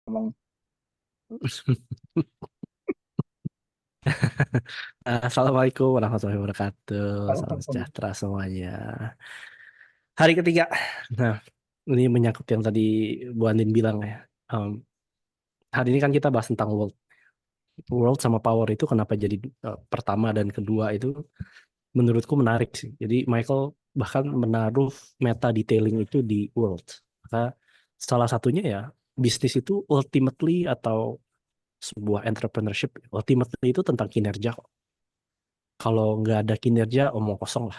ngomong. Assalamualaikum warahmatullahi wabarakatuh. Salam sejahtera semuanya. Hari ketiga. Nah, ini menyangkut yang tadi Bu Andin bilang ya. Hari ini kan kita bahas tentang world. World sama power itu kenapa jadi pertama dan kedua itu menurutku menarik sih. Jadi Michael bahkan menaruh meta detailing itu di world. Maka salah satunya ya bisnis itu ultimately atau sebuah entrepreneurship ultimately itu tentang kinerja kok. Kalau nggak ada kinerja omong kosong lah.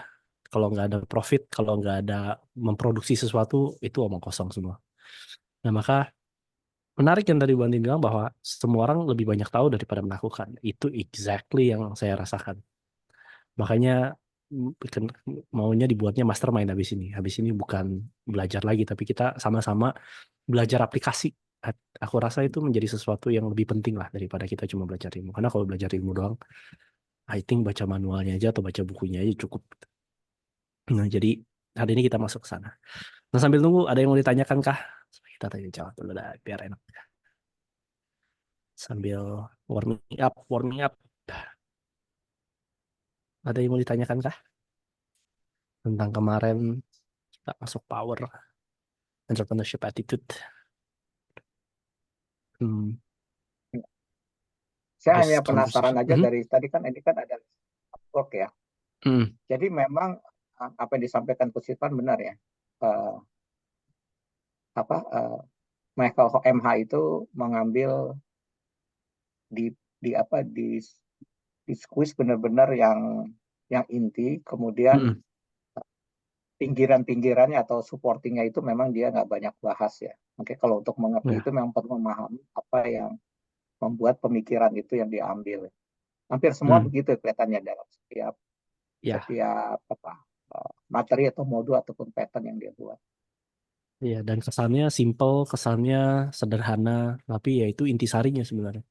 Kalau nggak ada profit, kalau nggak ada memproduksi sesuatu, itu omong kosong semua. Nah, maka menarik yang tadi Bu Andi bilang bahwa semua orang lebih banyak tahu daripada melakukan. Itu exactly yang saya rasakan. Makanya maunya dibuatnya mastermind habis ini. Habis ini bukan belajar lagi, tapi kita sama-sama belajar aplikasi. Aku rasa itu menjadi sesuatu yang lebih penting lah daripada kita cuma belajar ilmu. Karena kalau belajar ilmu doang, I think baca manualnya aja atau baca bukunya aja cukup. Nah, jadi hari ini kita masuk ke sana. Nah, sambil nunggu, ada yang mau ditanyakan kah? Kita tanya jawab dulu dah, biar enak. Sambil warming up. Ada yang mau ditanyakan kah? Tentang kemarin kita masuk power, entrepreneurship attitude. Hmm, Saya hanya guys, penasaran conversation. aja dari tadi kan ini kan ada work ya. Hmm, Jadi memang apa yang disampaikan Coach Irfan benar ya. Eh, apa Michael MH itu mengambil di squeeze benar-benar yang inti, kemudian hmm, pinggiran-pinggirannya atau supportingnya itu memang dia nggak banyak bahas ya. Oke, kalau untuk mengerti itu ya, memang perlu memahami apa yang membuat pemikiran itu yang diambil. Hampir semua hmm, begitu kelihatannya dalam setiap ya, setiap materi atau modul ataupun pattern yang dia buat. ya. Dan kesannya simple, kesannya sederhana, tapi ya itu intisarinya sebenarnya.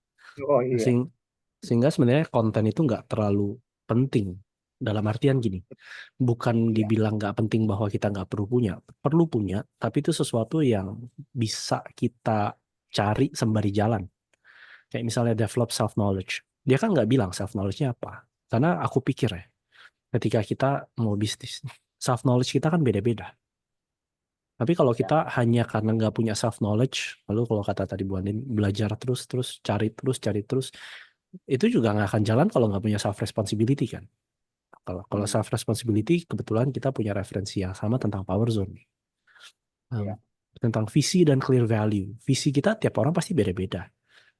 Oh iya, Sehing- Sehingga sebenarnya konten itu nggak terlalu penting. Dalam artian gini, bukan iya. dibilang nggak penting bahwa kita nggak perlu punya, tapi itu sesuatu yang bisa kita cari sembari jalan. Kayak misalnya develop self knowledge, dia kan nggak bilang self knowledge-nya apa, karena aku pikir ya, ketika kita mau bisnis, self knowledge kita kan beda-beda. Tapi kalau kita Ya. hanya karena nggak punya self knowledge, lalu kalau kata tadi Bu Andin, belajar terus terus cari terus, itu juga nggak akan jalan kalau nggak punya self responsibility kan. Kalau kalau Hmm, self responsibility, kebetulan kita punya referensi yang sama tentang power zone. Um, iya. Tentang visi dan clear value. Visi kita tiap orang pasti beda-beda.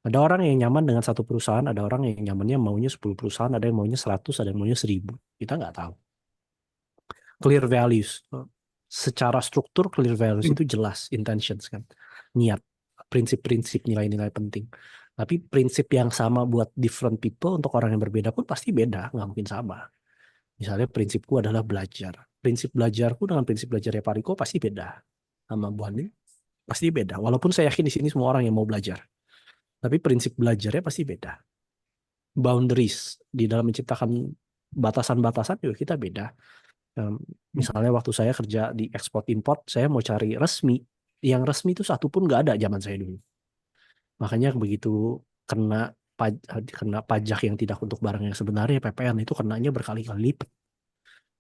Ada orang yang nyaman dengan satu perusahaan, ada orang yang nyamannya maunya 10 perusahaan, ada yang maunya 100, ada yang maunya 1000. Kita nggak tahu. Clear values. Secara struktur clear values itu jelas, intentions kan. Niat, prinsip-prinsip nilai-nilai penting. Tapi prinsip yang sama buat different people untuk orang yang berbeda pun pasti beda, nggak mungkin sama. Misalnya prinsipku adalah belajar. Prinsip belajarku dengan prinsip belajarnya Pak Riko pasti beda. Sama Bu Ani pasti beda. Walaupun saya yakin di sini semua orang yang mau belajar. Tapi prinsip belajarnya pasti beda. Boundaries di dalam menciptakan batasan-batasan juga kita beda. Misalnya waktu saya kerja di ekspor import, saya mau cari resmi. Yang resmi itu satu pun nggak ada zaman saya dulu. Makanya begitu kena kena pajak yang tidak untuk barang yang sebenarnya, PPN itu kenanya berkali-kali lipat.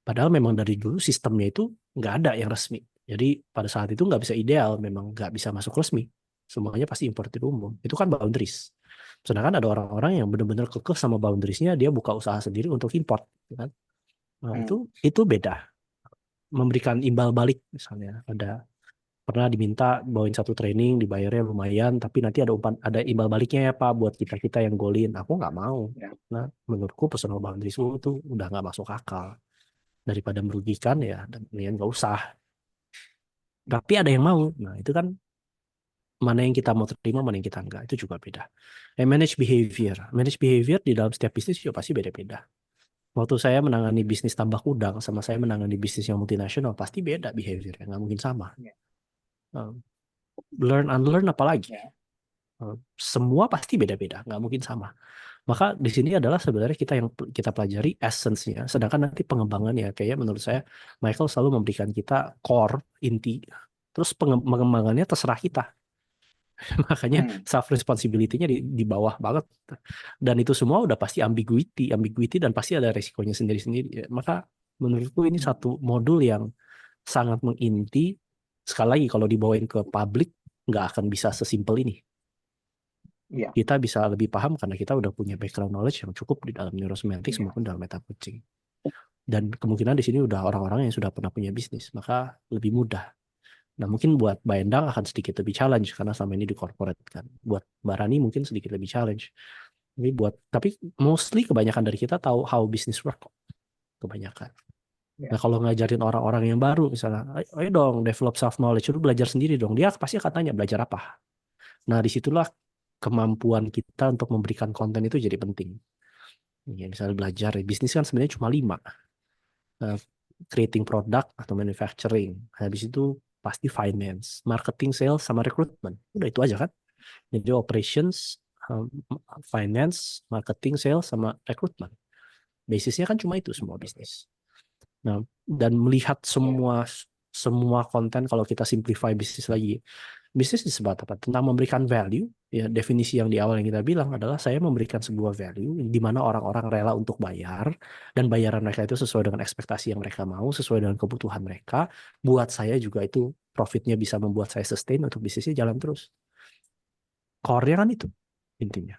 Padahal memang dari dulu sistemnya itu nggak ada yang resmi. Jadi pada saat itu nggak bisa ideal, memang nggak bisa masuk resmi. Semuanya pasti importir umum. Itu kan boundaries. Sedangkan ada orang-orang yang benar-benar kekeh sama boundariesnya, dia buka usaha sendiri untuk import. Gitu kan. Nah, itu Hmm, itu beda. Memberikan imbal balik misalnya. Ada pernah diminta bawain satu training, dibayarnya lumayan, tapi nanti ada imbal baliknya ya Pak buat kita-kita yang golin. Aku nggak mau. ya. Nah, menurutku personal boundaries itu udah nggak masuk akal. Daripada merugikan ya dan mendingan nggak usah, tapi ada yang mau. Nah itu kan mana yang kita mau terima, mana yang kita enggak, itu juga beda. Manage behavior di dalam setiap bisnis juga pasti beda-beda. Waktu saya menangani bisnis tambak udang sama saya menangani bisnis yang multinasional pasti beda behavior, nggak mungkin sama. Ya. Um, Learn unlearn apalagi. Ya. Semua pasti beda-beda, nggak mungkin sama. Maka di sini adalah sebenarnya kita yang kita pelajari essence-nya, sedangkan nanti pengembangannya kayaknya menurut saya Michael selalu memberikan kita core inti, terus pengembangannya terserah kita. Makanya Hmm. self responsibility-nya di bawah banget. Dan itu semua udah pasti ambiguity dan pasti ada resikonya sendiri-sendiri. Ya, maka menurutku ini satu modul yang sangat menginti. Sekali lagi kalau dibawain ke publik nggak akan bisa sesimpel ini. Iya, Kita bisa lebih paham karena kita udah punya background knowledge yang cukup di dalam neurosemantics iya, maupun dalam meta coaching. Dan kemungkinan di sini udah orang-orang yang sudah pernah punya bisnis, maka lebih mudah. Nah, mungkin buat Mbak Endang akan sedikit lebih challenge karena selama ini di corporate kan. Buat Mbak Rani mungkin sedikit lebih challenge. Tapi mostly kebanyakan dari kita tahu how business work kok. Kebanyakan. iya. Nah, kalau ngajarin orang-orang yang baru misalnya, ayo dong develop self knowledge, lu belajar sendiri dong. Dia pasti akan tanya belajar apa. Nah, disitulah kemampuan kita untuk memberikan konten itu jadi penting. Ya, misalnya belajar, bisnis kan sebenarnya cuma 5. Creating product atau manufacturing. Habis itu pasti finance, marketing, sales, sama recruitment. Udah itu aja kan. Jadi operations, finance, marketing, sales, sama recruitment. Basisnya kan cuma itu semua bisnis. Nah, dan melihat semua konten kalau kita simplify bisnis lagi. Bisnis disebut apa? Tentang memberikan value. Ya, definisi yang di awal yang kita bilang adalah saya memberikan sebuah value di mana orang-orang rela untuk bayar dan bayaran mereka itu sesuai dengan ekspektasi yang mereka mau, sesuai dengan kebutuhan mereka. Buat saya juga itu profitnya bisa membuat saya sustain untuk bisnisnya jalan terus. Core-nya kan itu intinya.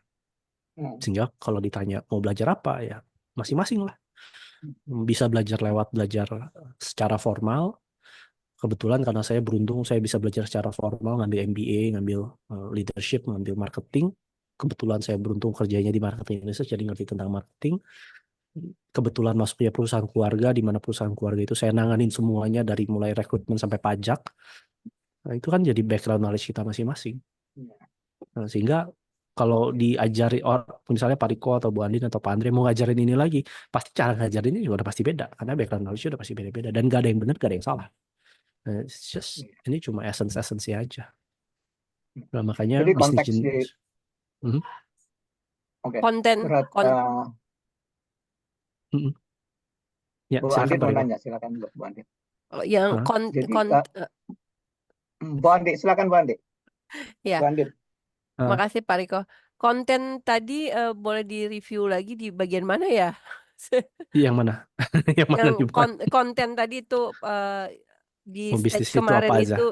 Hmm. Sehingga kalau ditanya mau belajar apa ya masing-masing lah. Bisa belajar secara formal. Kebetulan karena saya beruntung saya bisa belajar secara formal, ngambil MBA, ngambil leadership, ngambil marketing. Kebetulan saya beruntung kerjanya di marketing Indonesia, jadi ngerti tentang marketing. Kebetulan masuknya perusahaan keluarga, di mana perusahaan keluarga itu saya nanganin semuanya dari mulai rekrutmen sampai pajak. Nah, itu kan jadi background knowledge kita masing-masing. Iya. Nah, sehingga kalau diajari misalnya Pak Riko atau Bu Andin atau Pak Andre mau ngajarin ini lagi, pasti cara ngajarinnya juga udah pasti beda. Karena background knowledge udah pasti beda-beda. Dan gak ada yang benar, gak ada yang salah. Ini cuma essence-essence aja. Nah, makanya Jadi bisnis konteks di, jenis. Mhm, oke, Konten berat. kon mhm. Ya, Bu silakan Andit Pak mau Riko. nanya, silakan Bu Andit. yang Hah? Jadi, kon Bu Andit, silakan Bu Andit. ya, Bu Andit. makasih Pak Riko. Konten tadi boleh di-review lagi di bagian mana ya? Yang mana? Yang mana Yang nih bukan? konten tadi itu di Mau stage bisnis itu apa kemarin aja? itu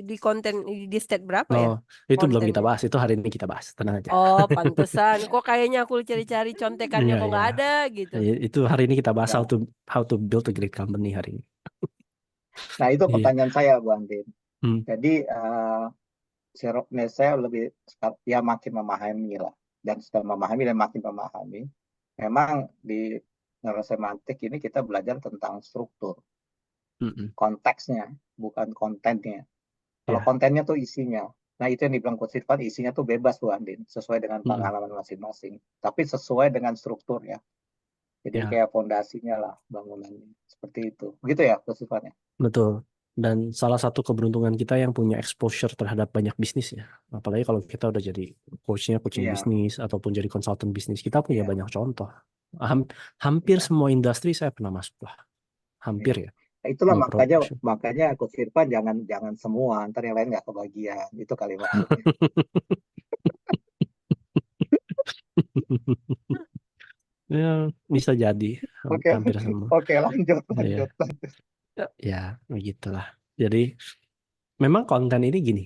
di konten di stage berapa ya Oh, itu belum kita kontennya? bahas. Itu hari ini kita bahas. Tenang aja. Oh, pantesan. Kok kayaknya aku cari-cari contekannya Iya, kok iya. nggak ada gitu. Itu hari ini kita bahas Ya. how to build a great company hari ini. Nah, itu Iya. pertanyaan saya, Bu Andit. Hmm, Jadi, saya lebih ya makin memahami lah. Dan sudah memahami dan makin memahami. Memang di neurosemantik ini kita belajar tentang struktur, mm-mm. konteksnya, bukan kontennya. Kalau Ya. kontennya tuh isinya. Nah, itu yang dibilang Coach Irfan, isinya tuh bebas Bu Andin, sesuai dengan Mm-mm. pengalaman masing-masing. Tapi sesuai dengan struktur ya. Jadi Ya, kayak fondasinya lah bangunannya. Seperti itu. Begitu ya Coach Irfan ya? betul. Dan salah satu keberuntungan kita yang punya exposure terhadap banyak bisnis ya. Apalagi kalau kita udah jadi coaching Iya, bisnis ataupun jadi konsultan bisnis, kita punya iya, banyak contoh. Hampir iya, semua industri saya pernah masuk lah. Hampir iya. ya. Nah, itulah No makanya promotion. makanya Coach Irfan jangan jangan semua, ntar yang lain nggak kebagian. Itu kali maksudnya. Ya, bisa jadi Oke, hampir semua. oke, lanjut, Ya, lanjut, lanjut. ya, begitulah. Jadi memang konten ini gini.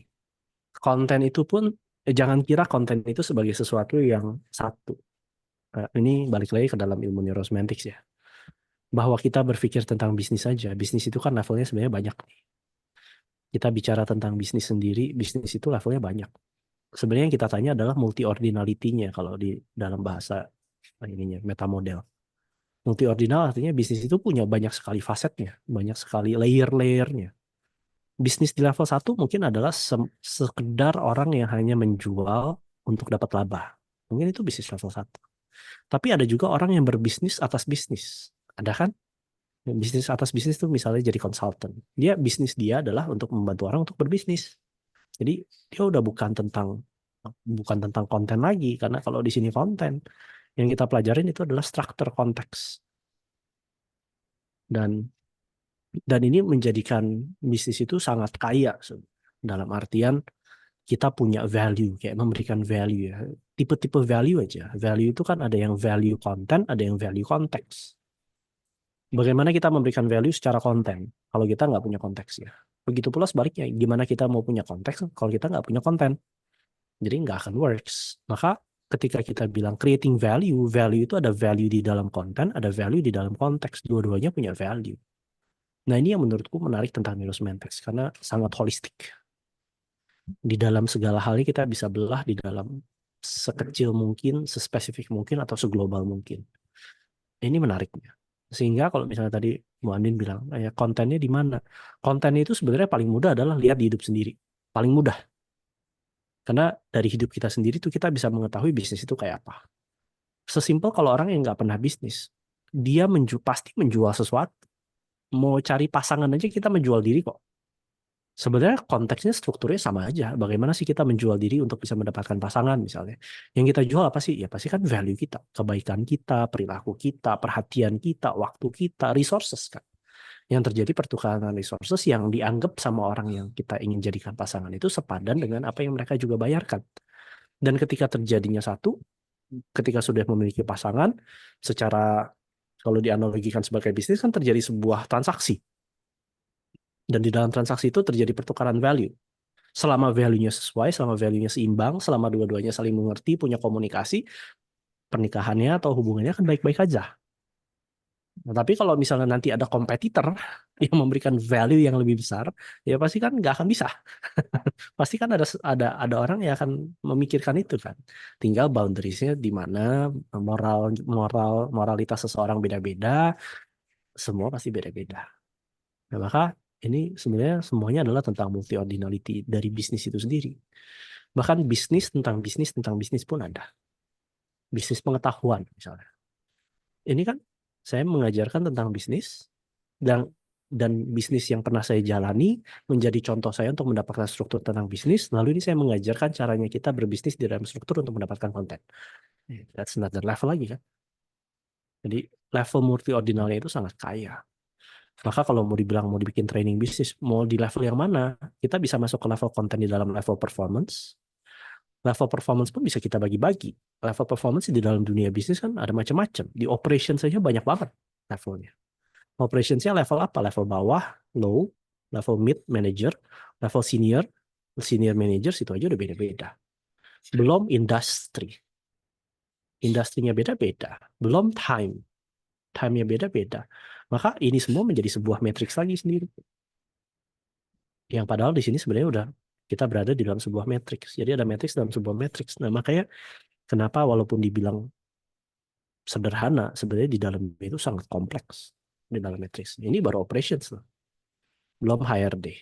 Konten itu pun jangan kira konten itu sebagai sesuatu yang satu. Ini balik lagi ke dalam ilmu neurosemantics ya. Bahwa kita berpikir tentang bisnis saja. Bisnis itu kan levelnya sebenarnya banyak nih. Kita bicara tentang bisnis sendiri, bisnis itu levelnya banyak. Sebenarnya yang kita tanya adalah multi ordinality-nya kalau di dalam bahasa ininya metamodel. Multi ordinal artinya bisnis itu punya banyak sekali fasetnya, banyak sekali layer-layernya. Bisnis di level 1 mungkin adalah sekedar orang yang hanya menjual untuk dapat laba. Mungkin itu bisnis level 1. Tapi ada juga orang yang berbisnis atas bisnis. Ada kan? Bisnis atas bisnis itu misalnya jadi konsultan. Bisnis dia adalah untuk membantu orang untuk berbisnis. Jadi dia udah bukan tentang konten lagi karena kalau di sini konten yang kita pelajarin itu adalah struktur konteks. Dan ini menjadikan bisnis itu sangat kaya dalam artian kita punya value, kayak memberikan value ya. Tipe-tipe value aja. Value itu kan ada yang value konten, ada yang value konteks. Bagaimana kita memberikan value secara konten kalau kita nggak punya konteks ya. Begitu pula sebaliknya, gimana kita mau punya konteks kalau kita nggak punya konten. Jadi nggak akan works. Maka ketika kita bilang creating value, value itu ada value di dalam konten, ada value di dalam konteks. Dua-duanya punya value. Nah ini yang menurutku menarik tentang neurosemantics karena sangat holistik. Di dalam segala halnya kita bisa belah di dalam sekecil mungkin, sespesifik mungkin, atau seglobal mungkin. Ini menariknya. Sehingga kalau misalnya tadi Bu Andin bilang, ya kontennya di mana? Konten itu sebenarnya paling mudah adalah lihat di hidup sendiri. Paling mudah. Karena dari hidup kita sendiri tuh kita bisa mengetahui bisnis itu kayak apa. Sesimpel kalau orang yang nggak pernah bisnis, dia pasti menjual sesuatu. Mau cari pasangan aja kita menjual diri kok. Sebenarnya konteksnya strukturnya sama aja. Bagaimana sih kita menjual diri untuk bisa mendapatkan pasangan misalnya. Yang kita jual apa sih? Ya pasti kan value kita. Kebaikan kita, perilaku kita, perhatian kita, waktu kita, resources kan. Yang terjadi pertukaran resources yang dianggap sama orang yang kita ingin jadikan pasangan itu sepadan dengan apa yang mereka juga bayarkan. Dan ketika terjadinya satu, ketika sudah memiliki pasangan, secara kalau dianalogikan sebagai bisnis kan terjadi sebuah transaksi. Dan di dalam transaksi itu terjadi pertukaran value. Selama value-nya sesuai, selama value-nya seimbang, selama dua-duanya saling mengerti, punya komunikasi, pernikahannya atau hubungannya akan baik-baik aja. Nah, tapi kalau misalnya nanti ada kompetitor yang memberikan value yang lebih besar, ya pasti kan nggak akan bisa. Pasti kan ada orang yang akan memikirkan itu kan. Tinggal boundaries-nya di mana, moralitas seseorang beda-beda, semua pasti beda-beda. Nah, maka ini sebenarnya semuanya adalah tentang multi-ordinality dari bisnis itu sendiri. Bahkan bisnis tentang bisnis pun ada. Bisnis pengetahuan misalnya. Ini kan saya mengajarkan tentang bisnis dan bisnis yang pernah saya jalani menjadi contoh saya untuk mendapatkan struktur tentang bisnis. Lalu ini saya mengajarkan caranya kita berbisnis di dalam struktur untuk mendapatkan konten. That's another level lagi kan. Jadi level multi-ordinalnya itu sangat kaya. Maka kalau mau dibikin training bisnis, mau di level yang mana, kita bisa masuk ke level konten di dalam level performance. Level performance pun bisa kita bagi-bagi. Level performance di dalam dunia bisnis kan ada macam-macam. Di operation saja banyak banget levelnya. Operationsnya level apa? Level bawah, low, level mid, manager, level senior managers itu aja udah beda-beda. Belum industri. Industrinya beda-beda. Belum time-nya beda-beda. Maka ini semua menjadi sebuah matriks lagi sendiri. Yang padahal di sini sebenarnya udah kita berada di dalam sebuah matriks. Jadi ada matriks dalam sebuah matriks. Nah, makanya kenapa walaupun dibilang sederhana, sebenarnya di dalam itu sangat kompleks di dalam matriks. Ini baru operations loh. Belum HRD.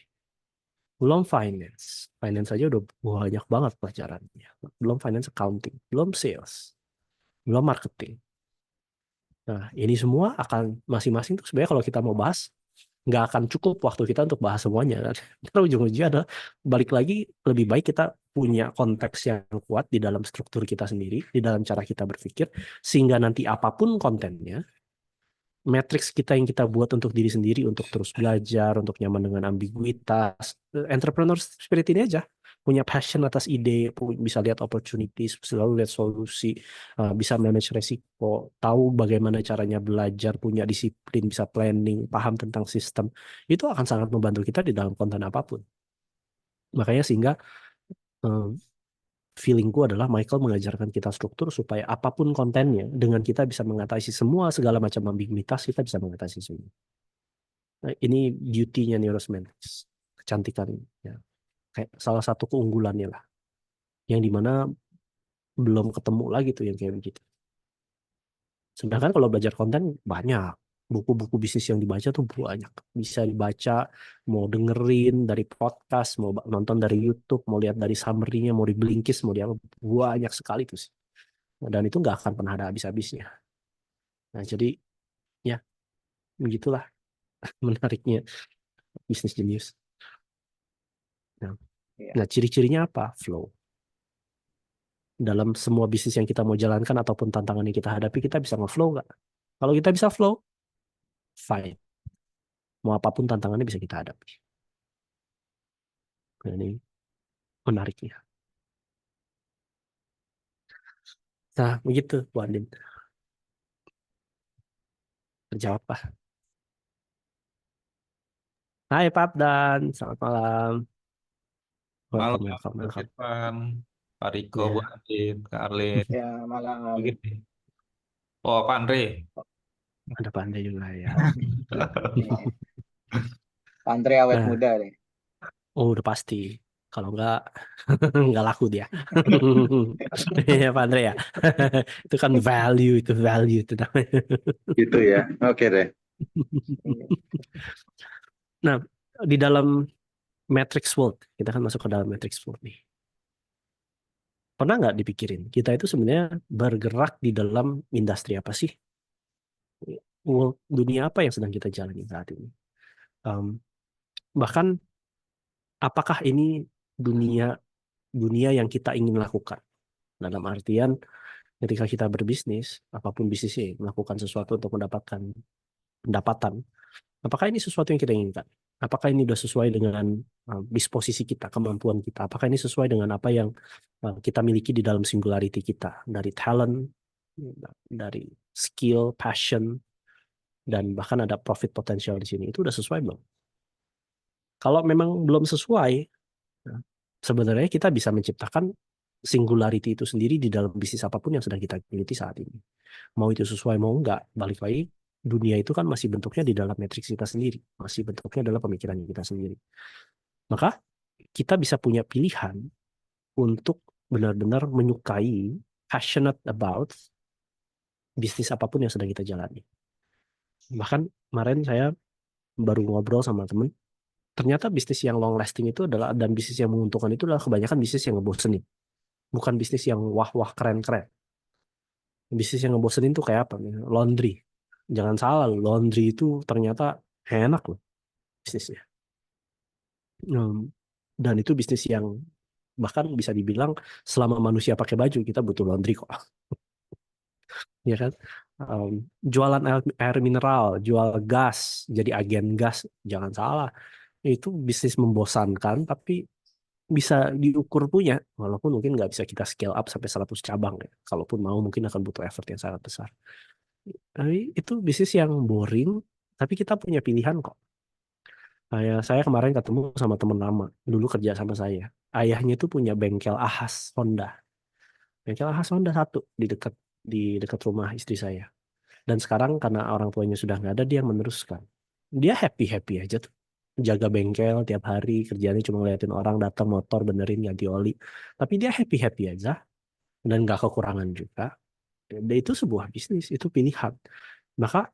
Belum finance. Finance aja udah banyak banget pelajarannya. Belum finance accounting. Belum sales. Belum marketing. Nah, ini semua akan masing-masing tuh sebenarnya kalau kita mau bahas, nggak akan cukup waktu kita untuk bahas semuanya. Karena ujung-ujungnya adalah balik lagi lebih baik kita punya konteks yang kuat di dalam struktur kita sendiri, di dalam cara kita berpikir, sehingga nanti apapun kontennya, matriks kita yang kita buat untuk diri sendiri, untuk terus belajar, untuk nyaman dengan ambiguitas, entrepreneur spirit ini aja, punya passion atas ide, bisa lihat opportunities, selalu lihat solusi, bisa manage resiko, tahu bagaimana caranya belajar, punya disiplin, bisa planning, paham tentang sistem, itu akan sangat membantu kita di dalam konten apapun. Makanya sehingga feelingku adalah Michael mengajarkan kita struktur supaya apapun kontennya, dengan kita bisa mengatasi segala macam ambiguitas, kita bisa mengatasi semua. Nah, ini beauty-nya neurosemantics, kecantikan, ya. Kayak salah satu keunggulannya lah, yang dimana belum ketemu lagi tuh yang kayak begitu. Sedangkan kalau belajar konten banyak, buku-buku bisnis yang dibaca tuh banyak, bisa dibaca, mau dengerin dari podcast, mau nonton dari YouTube, mau lihat dari summary-nya, mau di Blinkist, mau di apa, banyak sekali tuh sih. Dan itu nggak akan pernah ada habis-habisnya. Nah jadi ya begitulah menariknya bisnis jenius. Nah ciri-cirinya apa? Flow. Dalam semua bisnis yang kita mau jalankan ataupun tantangan yang kita hadapi, kita bisa nge-flow nggak? Kalau kita bisa flow, fine. Mau apapun tantangannya bisa kita hadapi. Nah, ini menariknya. Nah, begitu Bu Andin. Terjawab Pak. Hai Pak Dan, selamat malam. Malam, Welcome. Mas Irfan, Pak Riko, Bu Ya. Adit, Kak Arlin. Ya, malam. Begitu. Oh, Pak Andre. Ada Pak Andre juga ya. Nih, Pak Andre awet Nah, muda nih. oh udah pasti. Kalau enggak, enggak laku dia. Ya Pak Andre ya. Itu kan value itu namanya. Gitu ya. Oke deh. Nah, di dalam Matrix World, kita kan masuk ke dalam Matrix World nih. Pernah nggak dipikirin, kita itu sebenarnya bergerak di dalam industri apa sih? World, dunia apa yang sedang kita jalani saat ini? Bahkan, apakah ini dunia yang kita ingin lakukan? Dalam artian, ketika kita berbisnis, apapun bisnisnya, melakukan sesuatu untuk mendapatkan pendapatan, apakah ini sesuatu yang kita inginkan? Apakah ini sudah sesuai dengan disposisi kita, kemampuan kita? Apakah ini sesuai dengan apa yang kita miliki di dalam singularity kita? Dari talent, dari skill, passion, dan bahkan ada profit potential di sini. Itu udah sesuai belum? Kalau memang belum sesuai, sebenarnya kita bisa menciptakan singularity itu sendiri di dalam bisnis apapun yang sedang kita geluti saat ini. Mau itu sesuai mau enggak, balik lagi, dunia itu kan masih bentuknya di dalam matriks kita sendiri, masih bentuknya adalah pemikiran kita sendiri. Maka kita bisa punya pilihan untuk benar-benar menyukai, passionate about bisnis apapun yang sedang kita jalani. Bahkan kemarin saya baru ngobrol sama temen, ternyata bisnis yang long lasting itu adalah, dan bisnis yang menguntungkan itu adalah kebanyakan bisnis yang ngebosenin. Bukan bisnis yang wah-wah keren-keren. Bisnis yang ngebosenin tuh kayak apa? Laundry. Jangan salah, laundry itu ternyata enak loh bisnisnya. Dan itu bisnis yang bahkan bisa dibilang selama manusia pakai baju kita butuh laundry kok. Ya kan? Jualan air mineral, jual gas, jadi agen gas, jangan salah. Itu bisnis membosankan tapi bisa diukur punya, walaupun mungkin nggak bisa kita scale up sampai 100 cabang ya. Kalaupun mau mungkin akan butuh effort yang sangat besar. Tapi itu bisnis yang boring, tapi kita punya pilihan kok. Saya kemarin ketemu sama teman lama, dulu kerja sama saya. Ayahnya itu punya bengkel Ahas Honda. Bengkel Ahas Honda satu di dekat rumah istri saya. Dan sekarang karena orang tuanya sudah nggak ada, dia yang meneruskan. Dia happy-happy aja tuh. Jaga bengkel tiap hari, kerjanya cuma ngeliatin orang datang motor, benerin, ganti oli. Tapi dia happy-happy aja. Dan nggak kekurangan juga. Dan itu sebuah bisnis, itu pilihan. Maka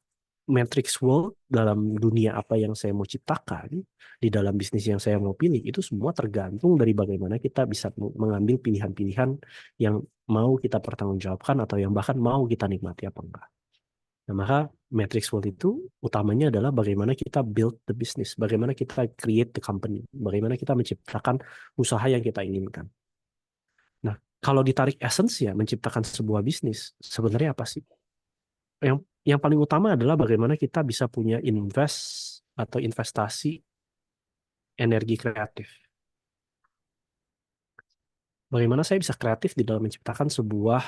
Matrix World dalam dunia apa yang saya mau ciptakan, di dalam bisnis yang saya mau pilih, itu semua tergantung dari bagaimana kita bisa mengambil pilihan-pilihan yang mau kita pertanggungjawabkan atau yang bahkan mau kita nikmati apa enggak. Nah, maka Matrix World itu utamanya adalah bagaimana kita build the business, bagaimana kita create the company, bagaimana kita menciptakan usaha yang kita inginkan. Nah, kalau ditarik essence ya, menciptakan sebuah bisnis, sebenarnya apa sih? Yang paling utama adalah bagaimana kita bisa punya investasi energi kreatif. Bagaimana saya bisa kreatif di dalam menciptakan sebuah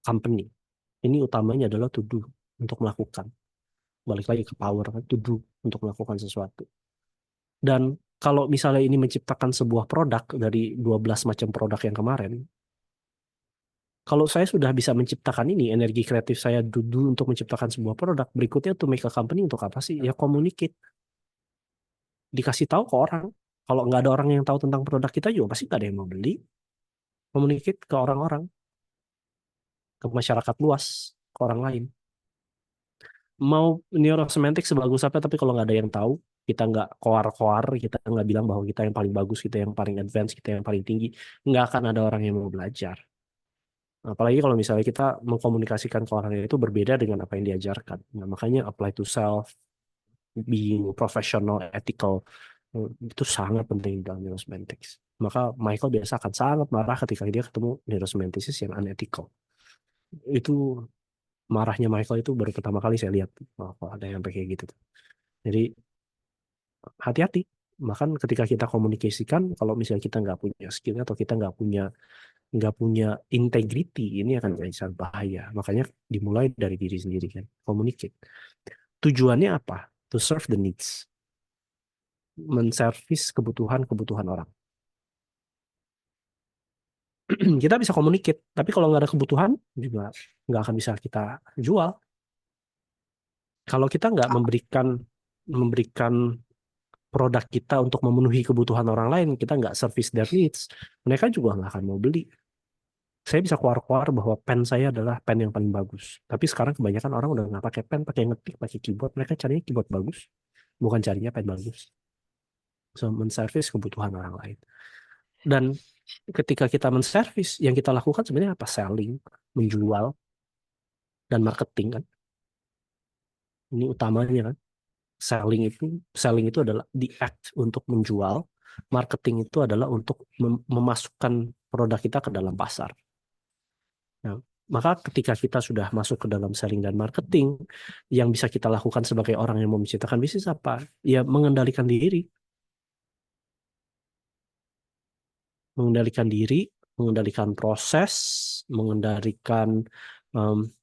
company. Ini utamanya adalah to do, untuk melakukan. Balik lagi ke power, to do, untuk melakukan sesuatu. Dan kalau misalnya ini menciptakan sebuah produk dari 12 macam produk yang kemarin, kalau saya sudah bisa menciptakan ini, energi kreatif saya dulu untuk menciptakan sebuah produk, berikutnya to make a company untuk apa sih? Ya communicate. Dikasih tahu ke orang. Kalau nggak ada orang yang tahu tentang produk kita juga pasti nggak ada yang mau beli. Communicate ke orang-orang, ke masyarakat luas, ke orang lain. Mau neurosemantik sebagus apa, tapi kalau nggak ada yang tahu, kita nggak koar-koar, kita nggak bilang bahwa kita yang paling bagus, kita yang paling advance, kita yang paling tinggi, nggak akan ada orang yang mau belajar. Apalagi kalau misalnya kita mengkomunikasikan ke orang itu berbeda dengan apa yang diajarkan. Nah, makanya apply to self, being professional, ethical, itu sangat penting dalam neurosemantics. Maka Michael biasa akan sangat marah ketika dia ketemu neurosemantics yang unethical. Itu marahnya Michael itu baru pertama kali saya lihat. Oh, ada yang kayak gitu. Jadi hati-hati Bahkan ketika kita komunikasikan, kalau misalnya kita nggak punya skill atau kita nggak punya integrity, ini akan jadi sangat bahaya. Makanya dimulai dari diri sendiri kan, communicate. Tujuannya apa? To serve the needs, menservis kebutuhan orang. Kita bisa communicate, tapi kalau nggak ada kebutuhan juga nggak akan bisa kita jual. Kalau kita nggak memberikan produk kita untuk memenuhi kebutuhan orang lain, kita nggak service their needs, mereka juga nggak akan mau beli. Saya bisa keluar-keluar bahwa pen saya adalah pen yang paling bagus. Tapi sekarang kebanyakan orang udah nggak pakai pen, pakai ngetik, pakai keyboard. Mereka carinya keyboard bagus, bukan carinya pen bagus. So, menservis kebutuhan orang lain. Dan ketika kita menservis, yang kita lakukan sebenarnya apa? Selling, menjual, dan marketing kan. Ini utamanya kan. Selling itu adalah the act untuk menjual. Marketing itu adalah untuk memasukkan produk kita ke dalam pasar. Nah, maka ketika kita sudah masuk ke dalam selling dan marketing, yang bisa kita lakukan sebagai orang yang mau menciptakan bisnis apa? Ya mengendalikan diri. Mengendalikan diri, mengendalikan proses, mengendalikan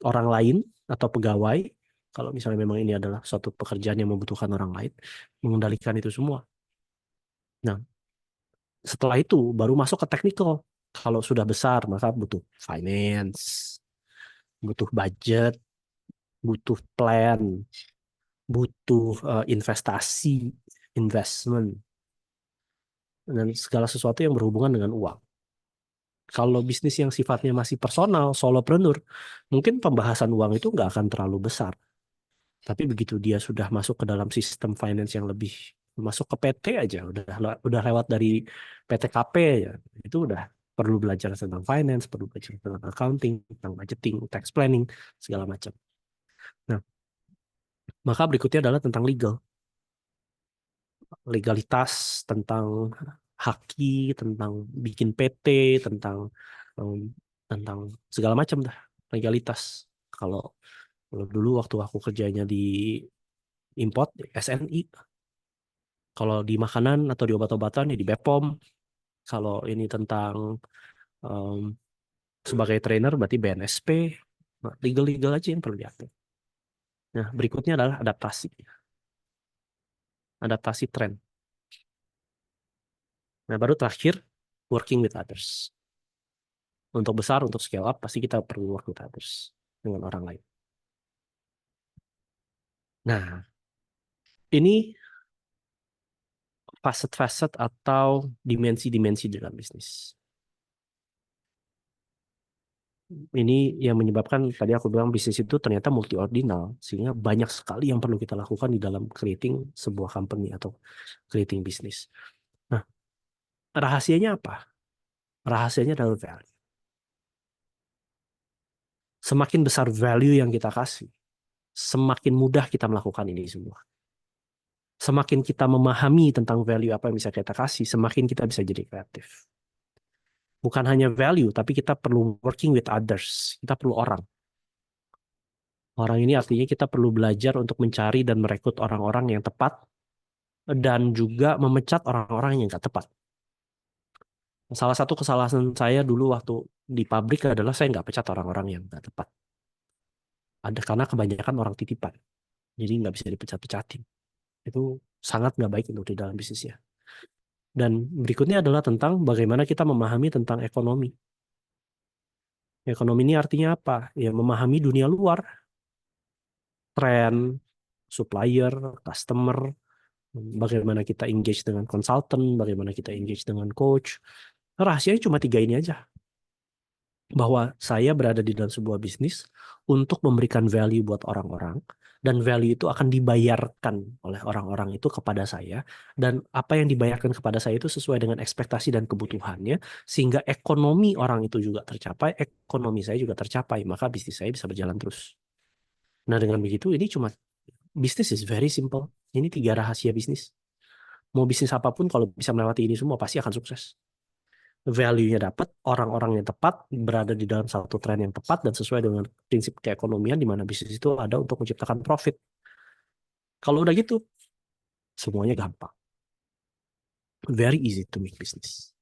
orang lain atau pegawai. Kalau misalnya memang ini adalah suatu pekerjaan yang membutuhkan orang lain, mengendalikan itu semua. Nah, setelah itu baru masuk ke technical. Kalau sudah besar, maka butuh finance, butuh budget, butuh plan, butuh investasi, investment, dan segala sesuatu yang berhubungan dengan uang. Kalau bisnis yang sifatnya masih personal, solopreneur, mungkin pembahasan uang itu nggak akan terlalu besar. Tapi begitu dia sudah masuk ke dalam sistem finance yang lebih masuk ke PT aja, udah lewat dari PTKP ya, itu udah perlu belajar tentang finance, perlu belajar tentang accounting, tentang budgeting, tax planning, segala macam. Nah, maka berikutnya adalah tentang legalitas, tentang haki, tentang bikin PT, tentang segala macam dah legalitas. Kalau dulu waktu aku kerjanya di import SNI, kalau di makanan atau di obat-obatan ya di BPOM. Kalau ini tentang sebagai trainer berarti BNSP. Nah, legal aja yang perlu diatur. Nah, berikutnya adalah adaptasi tren. Nah, baru terakhir working with others. Untuk besar, untuk scale up, pasti kita perlu work with others dengan orang lain. Nah, ini facet-facet atau dimensi-dimensi dalam bisnis. Ini yang menyebabkan tadi aku bilang bisnis itu ternyata multi-ordinal, sehingga banyak sekali yang perlu kita lakukan di dalam creating sebuah company atau creating bisnis. Nah, rahasianya apa? Rahasianya adalah value. Semakin besar value yang kita kasih, semakin mudah kita melakukan ini semua. Semakin kita memahami tentang value apa yang bisa kita kasih, semakin kita bisa jadi kreatif. Bukan hanya value, tapi kita perlu working with others. Kita perlu orang. Orang ini artinya kita perlu belajar untuk mencari dan merekrut orang-orang yang tepat dan juga memecat orang-orang yang nggak tepat. Salah satu kesalahan saya dulu waktu di pabrik adalah saya nggak pecat orang-orang yang nggak tepat. Karena kebanyakan orang titipan. Jadi nggak bisa dipecat-pecatin. Itu sangat nggak baik untuk di dalam bisnisnya. Dan berikutnya adalah tentang bagaimana kita memahami tentang ekonomi. Ekonomi ini artinya apa? Ya memahami dunia luar. Tren, supplier, customer, bagaimana kita engage dengan konsultan, bagaimana kita engage dengan coach. Rahasianya cuma 3 ini aja. Bahwa saya berada di dalam sebuah bisnis untuk memberikan value buat orang-orang, dan value itu akan dibayarkan oleh orang-orang itu kepada saya, dan apa yang dibayarkan kepada saya itu sesuai dengan ekspektasi dan kebutuhannya, sehingga ekonomi orang itu juga tercapai, ekonomi saya juga tercapai, maka bisnis saya bisa berjalan terus. Nah, dengan begitu ini cuma bisnis is very simple. Ini 3 rahasia bisnis. Mau bisnis apapun kalau bisa melewati ini semua pasti akan sukses. Value-nya dapat, orang-orang yang tepat, berada di dalam satu tren yang tepat dan sesuai dengan prinsip keekonomian di mana bisnis itu ada untuk menciptakan profit. Kalau udah gitu, semuanya gampang. very easy to make business.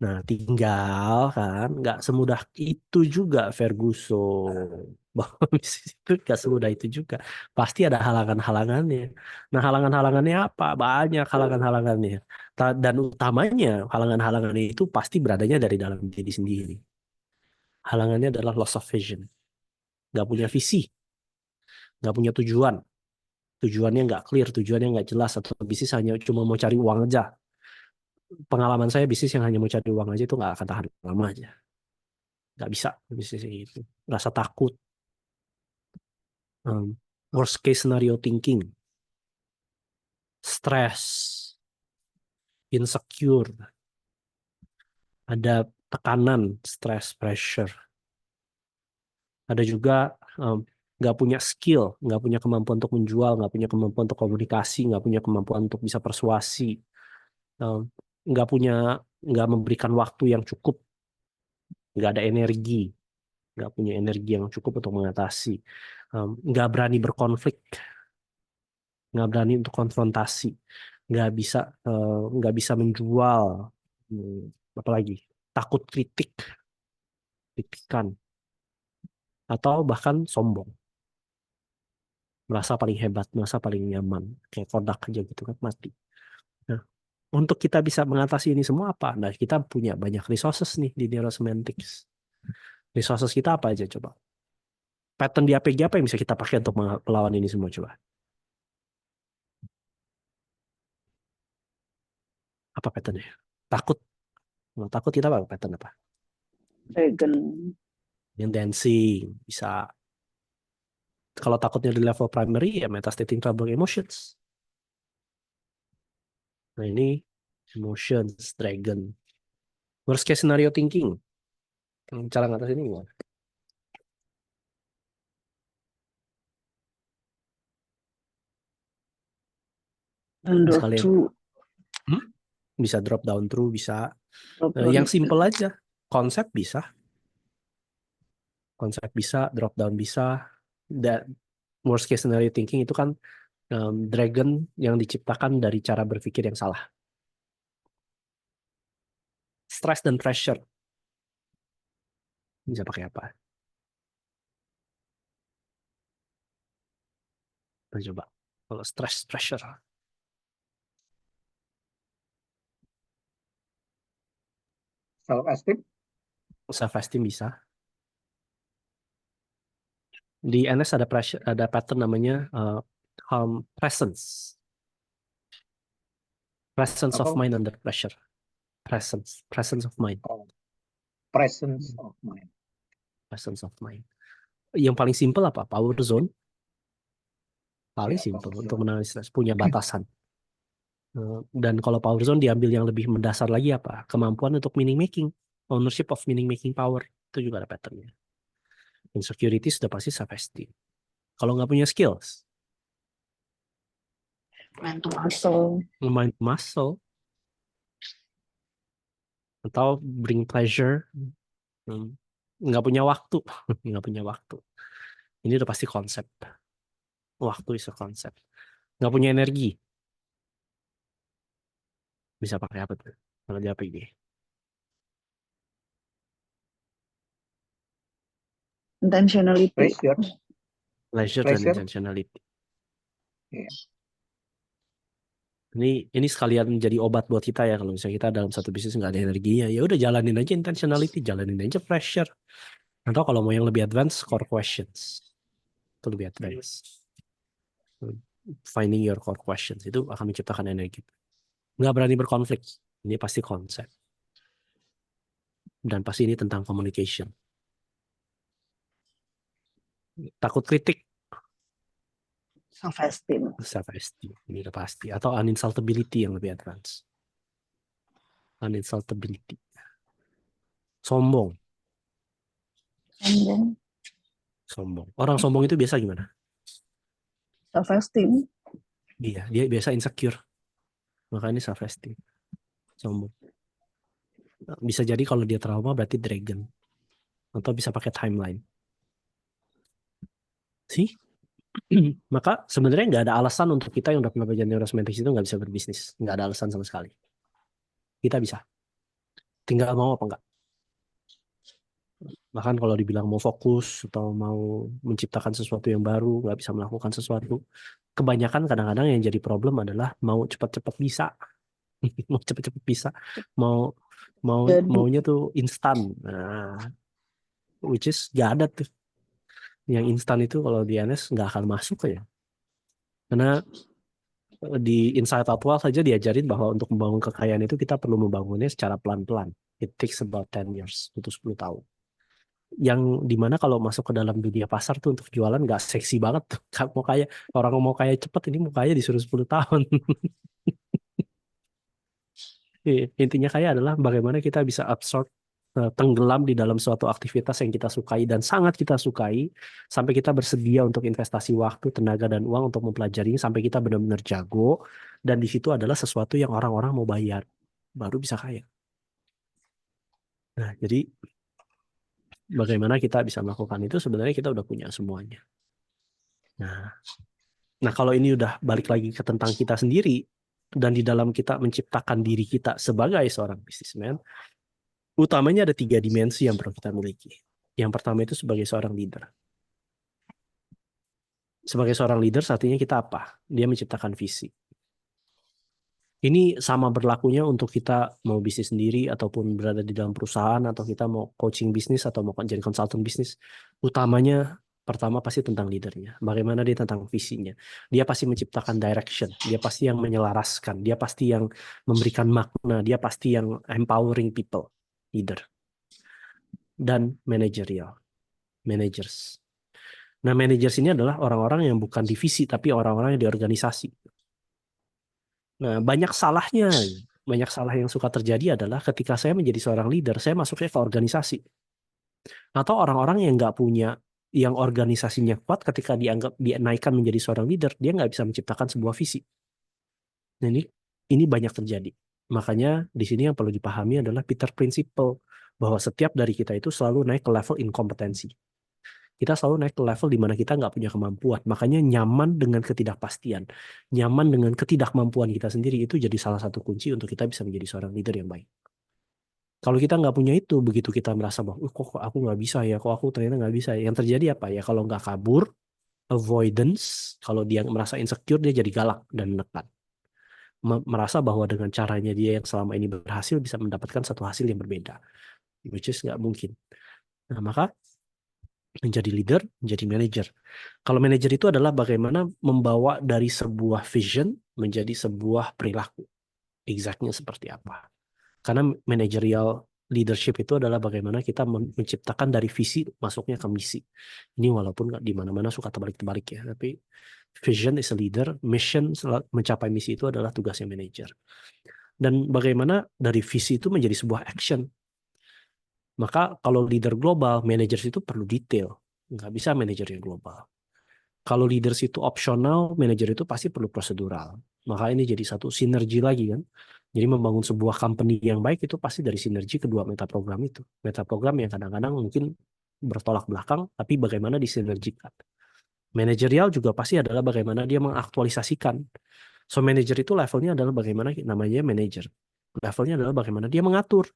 Nah, tinggal kan nggak semudah itu juga Ferguson. Bahwa bisnis itu nggak semudah itu juga. Pasti ada halangan-halangannya. Nah, halangan-halangannya apa? Banyak halangan-halangannya. Dan utamanya halangan-halangannya itu pasti beradanya dari dalam diri sendiri. Halangannya adalah loss of vision. Nggak punya visi. Nggak punya tujuan. Tujuannya nggak clear, tujuannya nggak jelas. Atau bisnis hanya cuma mau cari uang aja. Pengalaman saya bisnis yang hanya mau cari uang aja itu nggak akan tahan lama aja. Nggak bisa bisnis gitu. Rasa takut. Worst case scenario thinking. Stress. Insecure. Ada tekanan, stress, pressure. Ada juga nggak punya skill, nggak punya kemampuan untuk menjual, nggak punya kemampuan untuk komunikasi, nggak punya kemampuan untuk bisa persuasi, nggak memberikan waktu yang cukup, nggak ada energi, nggak punya energi yang cukup untuk mengatasi, nggak berani berkonflik, nggak berani untuk konfrontasi, nggak bisa menjual, apalagi takut kritikan, atau bahkan sombong, merasa paling hebat, merasa paling nyaman, kayak Kodak aja gitu kan, mati. Nah, untuk kita bisa mengatasi ini semua apa? Nah, kita punya banyak resources nih di Neurosemantics. Resources kita apa aja coba? Pattern di APG apa yang bisa kita pakai untuk melawan ini semua coba? Apa patternnya? Takut. Kalau takut kita apa pattern apa? Dragon. Yang dancing bisa. Kalau takutnya di level primary ya metastating trouble emotions. Nah ini emotions, dragon. Worst case scenario thinking. Cara ngatasin ini gimana? And drop Sekalian. through. Bisa drop down through, bisa. Drop down. Yang simple aja. Konsep bisa. Konsep bisa, drop down bisa. Dan worst case scenario thinking itu kan dragon yang diciptakan dari cara berpikir yang salah. Stress dan pressure. Bisa pakai apa? Coba. Kalau stress, pressure. Self-esteem. Self-esteem bisa. Di NS ada pressure, ada pattern namanya presence. Presence of Apa? mind under pressure. Presence of mind. Presence of mind. Presence of mind. Yang paling simple apa? Power zone. Paling Ya, simple power untuk zone. menangani stres, punya batasan. Dan kalau power zone diambil yang lebih mendasar lagi apa? Kemampuan untuk meaning making, ownership of meaning making power, itu juga ada patternnya. Insecurity sudah pasti self-esteem. Kalau nggak punya skills, Mind to muscle. mind muscle, atau bring pleasure, nggak punya waktu, nggak punya waktu. Ini udah pasti konsep. Waktu is a konsep. Nggak punya energi. Bisa pakai apa tuh? Kalau di APG. Intentionality. Pressure. Pleasure dan Pleasure. intentionality. Iya. Ini sekalian menjadi obat buat kita ya, kalau misalnya kita dalam satu bisnis nggak ada energinya, ya udah jalanin aja intentionality, jalanin aja pressure. Atau kalau mau yang lebih advance, core questions. Itu lebih advance. Finding your core questions itu akan menciptakan energi. Nggak berani berkonflik. Ini pasti konsep. Dan pasti ini tentang communication. Takut kritik. Self-esteem. Self-esteem. Ini udah pasti. Atau uninsultability yang lebih advance. Uninsultability. Sombong. Sombong. Sombong. Orang sombong itu biasa gimana? Self-esteem. Iya, dia biasa insecure. Makanya self-esteem. Sombong. Bisa jadi kalau dia trauma berarti dragon. Atau bisa pakai timeline. Sih? Maka sebenarnya nggak ada alasan untuk kita yang udah pernah belajar neurosemantics itu nggak bisa berbisnis. Nggak ada alasan sama sekali. Kita bisa. Tinggal mau apa enggak. Bahkan kalau dibilang mau fokus atau mau menciptakan sesuatu yang baru, nggak bisa melakukan sesuatu. Kebanyakan kadang-kadang yang jadi problem adalah mau cepat-cepat bisa. Mau cepat-cepat bisa. Jadi Maunya tuh instan. Nah, which is nggak ada tuh. Yang instan itu kalau di NS nggak akan masuk ya. Karena di Inside Out Well saja diajarin bahwa untuk membangun kekayaan itu kita perlu membangunnya secara pelan-pelan. It takes about 10 years, butuh 10 tahun. Yang dimana kalau masuk ke dalam dunia pasar tuh untuk jualan nggak seksi banget tuh. Mau kaya, orang mau kaya cepet, ini mau kaya disuruh 10 tahun. Intinya kaya adalah bagaimana kita bisa absorb, tenggelam di dalam suatu aktivitas yang kita sukai dan sangat kita sukai, sampai kita bersedia untuk investasi waktu, tenaga, dan uang untuk mempelajarinya sampai kita benar-benar jago, dan di situ adalah sesuatu yang orang-orang mau bayar, baru bisa kaya. Nah, jadi bagaimana kita bisa melakukan itu, sebenarnya kita udah punya semuanya. Nah, kalau ini udah balik lagi ke tentang kita sendiri, dan di dalam kita menciptakan diri kita sebagai seorang businessman, utamanya ada 3 dimensi yang perlu kita miliki. Yang pertama itu sebagai seorang leader. Sebagai seorang leader, artinya kita apa? Dia menciptakan visi. Ini sama berlakunya untuk kita mau bisnis sendiri, ataupun berada di dalam perusahaan, atau kita mau coaching bisnis, atau mau jadi konsultan bisnis. Utamanya, pertama pasti tentang leadernya. Bagaimana dia tentang visinya. Dia pasti menciptakan direction. Dia pasti yang menyelaraskan. Dia pasti yang memberikan makna. Dia pasti yang empowering people. Leader. Dan managerial. Managers. Nah, managers ini adalah orang-orang yang bukan divisi, tapi orang-orang yang di organisasi. Nah, banyak salah yang suka terjadi adalah ketika saya menjadi seorang leader, saya masuknya ke organisasi. Atau orang-orang yang nggak punya, yang organisasinya kuat, ketika dinaikkan menjadi seorang leader, dia nggak bisa menciptakan sebuah visi. Nah, ini banyak terjadi. Makanya di sini yang perlu dipahami adalah Peter Principle, bahwa setiap dari kita itu selalu naik ke level inkompetensi. Kita selalu naik ke level di mana kita nggak punya kemampuan. Makanya nyaman dengan ketidakpastian. Nyaman dengan ketidakmampuan kita sendiri itu jadi salah satu kunci untuk kita bisa menjadi seorang leader yang baik. Kalau kita nggak punya itu, begitu kita merasa bahwa kok aku nggak bisa ya, kok aku ternyata nggak bisa. Yang terjadi apa ya? Kalau nggak kabur, avoidance. Kalau dia merasa insecure, dia jadi galak dan menekan. Merasa bahwa dengan caranya dia yang selama ini berhasil bisa mendapatkan satu hasil yang berbeda. Which is nggak mungkin. Nah, maka menjadi leader, menjadi manager. Kalau manager itu adalah bagaimana membawa dari sebuah vision menjadi sebuah perilaku. Exactnya seperti apa. Karena managerial leadership itu adalah bagaimana kita menciptakan dari visi masuknya ke misi. Ini walaupun di mana-mana suka terbalik-terbalik ya, tapi vision is a leader, mission mencapai misi itu adalah tugasnya manager. Dan bagaimana dari visi itu menjadi sebuah action. Maka kalau leader global, managers itu perlu detail. Nggak bisa manajer yang global. Kalau leaders itu opsional, manajer itu pasti perlu prosedural. Maka ini jadi satu sinergi lagi kan. Jadi membangun sebuah company yang baik itu pasti dari sinergi kedua metaprogram itu. Metaprogram yang kadang-kadang mungkin bertolak belakang, tapi bagaimana disinergikan. Manajerial juga pasti adalah bagaimana dia mengaktualisasikan. So manager itu levelnya adalah bagaimana namanya manager. Levelnya adalah bagaimana dia mengatur.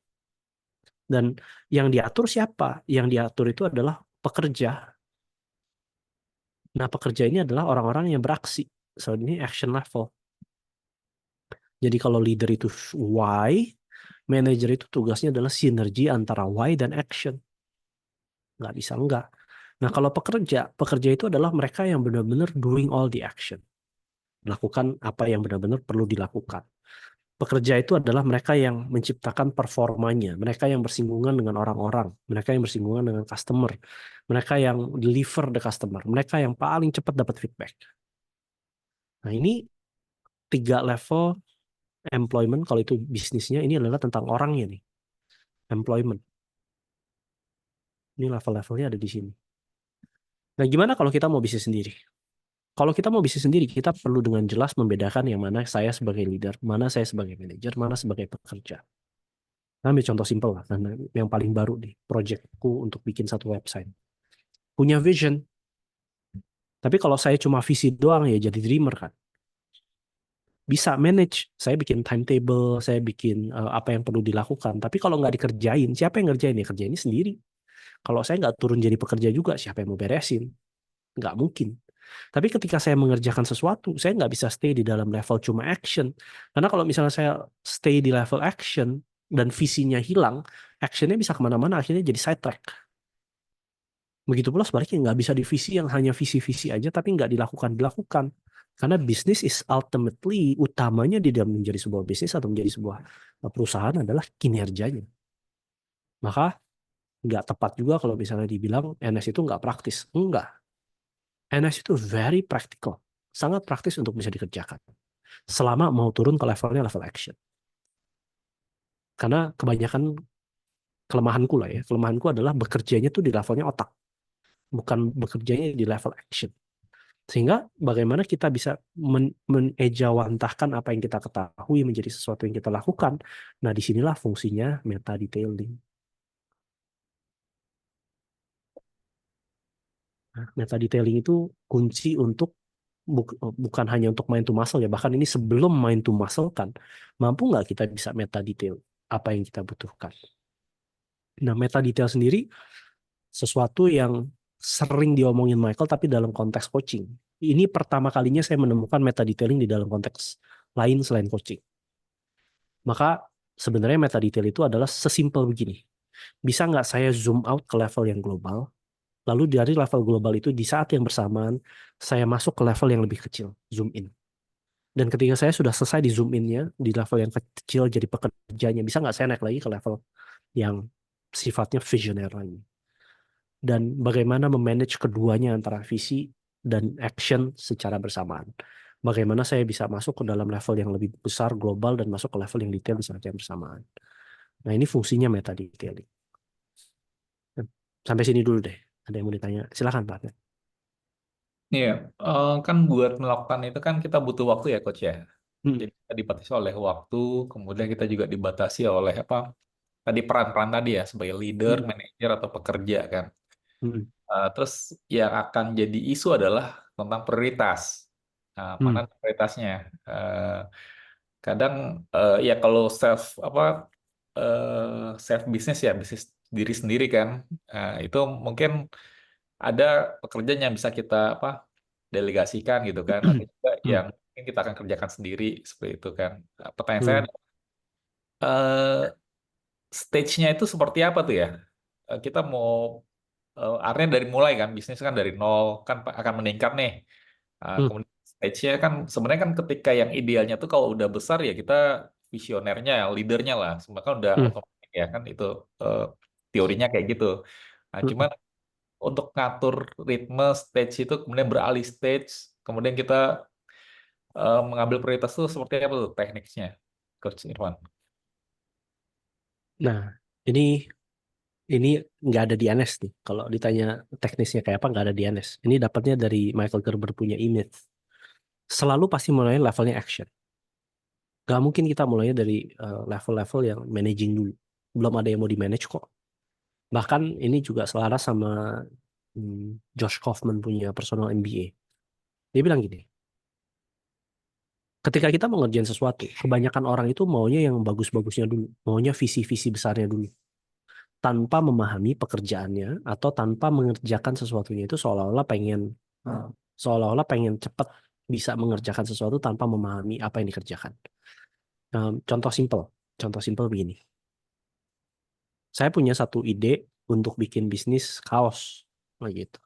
Dan yang diatur siapa? Yang diatur itu adalah pekerja. Nah, pekerja ini adalah orang-orang yang beraksi. So, ini action level. Jadi kalau leader itu why, manager itu tugasnya adalah sinergi antara why dan action. Nggak bisa enggak. Nah, kalau pekerja itu adalah mereka yang benar-benar doing all the action. Melakukan apa yang benar-benar perlu dilakukan. Pekerja itu adalah mereka yang menciptakan performanya, mereka yang bersinggungan dengan orang-orang, mereka yang bersinggungan dengan customer, mereka yang deliver the customer, mereka yang paling cepat dapat feedback. Nah, ini 3 level employment. Kalau itu bisnisnya, ini adalah tentang orangnya nih. Employment. Ini level-levelnya ada di sini. Nah, gimana kalau kita mau bisnis sendiri? Kalau kita mau bisnis sendiri, kita perlu dengan jelas membedakan yang mana saya sebagai leader, mana saya sebagai manajer, mana sebagai pekerja. Nah, ambil contoh simpel lah, dan yang paling baru nih, projectku untuk bikin satu website. Punya vision. Tapi kalau saya cuma visi doang ya jadi dreamer kan. bisa manage. Saya bikin timetable, saya bikin apa yang perlu dilakukan. Tapi kalau nggak dikerjain, siapa yang ngerjain? Ya kerjainnya sendiri. Kalau saya nggak turun jadi pekerja juga, siapa yang mau beresin? Nggak mungkin. Tapi ketika saya mengerjakan sesuatu, saya nggak bisa stay di dalam level cuma action. Karena kalau misalnya saya stay di level action dan visinya hilang, actionnya bisa kemana-mana, akhirnya jadi sidetrack. Begitu pula sebaliknya, nggak bisa divisi yang hanya visi-visi aja tapi nggak dilakukan. Karena bisnis is ultimately, utamanya di dalam menjadi sebuah bisnis atau menjadi sebuah perusahaan adalah kinerjanya. Maka nggak tepat juga kalau misalnya dibilang NS itu nggak praktis. Enggak. NS itu very practical. Sangat praktis untuk bisa dikerjakan. Selama mau turun ke levelnya level action. Karena kebanyakan kelemahanku lah ya. Kelemahanku adalah bekerjanya tuh di levelnya otak. Bukan bekerjanya di level action. Sehingga bagaimana kita bisa menejawantahkan apa yang kita ketahui menjadi sesuatu yang kita lakukan. Nah, disinilah fungsinya meta detailing. Nah, meta detailing itu kunci untuk bukan hanya untuk main to muscle ya, bahkan ini sebelum main to muscle kan, mampu nggak kita bisa meta detail apa yang kita butuhkan. Nah, meta detail sendiri sesuatu yang sering diomongin Michael tapi dalam konteks coaching. Ini pertama kalinya saya menemukan meta detailing di dalam konteks lain selain coaching. Maka sebenarnya meta detail itu adalah sesimpel begini. Bisa nggak saya zoom out ke level yang global, lalu dari level global itu di saat yang bersamaan saya masuk ke level yang lebih kecil, zoom in. Dan ketika saya sudah selesai di zoom in-nya, di level yang kecil jadi pekerjanya, bisa nggak saya naik lagi ke level yang sifatnya visioner lagi. Dan bagaimana memanage keduanya antara visi dan action secara bersamaan. Bagaimana saya bisa masuk ke dalam level yang lebih besar global dan masuk ke level yang detail di saat yang bersamaan. Nah, ini fungsinya meta detailing. Sampai sini dulu deh. Ada yang mau ditanya? Silakan Pak. Iya, kan buat melakukan itu kan kita butuh waktu ya, Coach ya. Hmm. Jadi kita dibatasi oleh waktu, kemudian kita juga dibatasi oleh apa? Tadi peran-peran tadi ya, sebagai leader, manajer atau pekerja kan. Hmm. Terus yang akan jadi isu adalah tentang prioritas. Nah, mana prioritasnya? Eh, Kadang ya kalau self bisnis ya, bisnis diri sendiri kan, itu mungkin ada pekerjaan yang bisa kita delegasikan gitu kan, ada juga yang mungkin kita akan kerjakan sendiri seperti itu kan. Nah, pertanyaan saya, stage-nya itu seperti apa tuh ya? Kita mau artinya dari mulai kan, bisnis kan dari nol kan akan meningkat nih. Kemudian stage-nya kan sebenarnya kan ketika yang idealnya tuh kalau udah besar ya kita visionernya, leadernya lah, semua kan udah otomatis ya kan itu teorinya kayak gitu. Nah, cuman untuk ngatur ritme stage itu kemudian beralih stage, kemudian kita mengambil prioritas itu seperti apa tuh tekniknya, Coach Irfan? Nah, ini nggak ada di NS nih. Kalau ditanya teknisnya kayak apa, nggak ada di NS. Ini dapatnya dari Michael Gerber punya image. Selalu pasti mulai levelnya action. Nggak mungkin kita mulainya dari level-level yang managing dulu. Belum ada yang mau di-manage kok. Bahkan ini juga selaras sama Josh Kaufman punya personal MBA. Dia bilang gini, ketika kita mau ngerjain sesuatu, kebanyakan orang itu maunya yang bagus-bagusnya dulu. Maunya visi-visi besarnya dulu. Tanpa memahami pekerjaannya atau tanpa mengerjakan sesuatunya itu seolah-olah pengen cepat bisa mengerjakan sesuatu tanpa memahami apa yang dikerjakan. Contoh simpel begini. Saya punya satu ide untuk bikin bisnis kaos, gitu.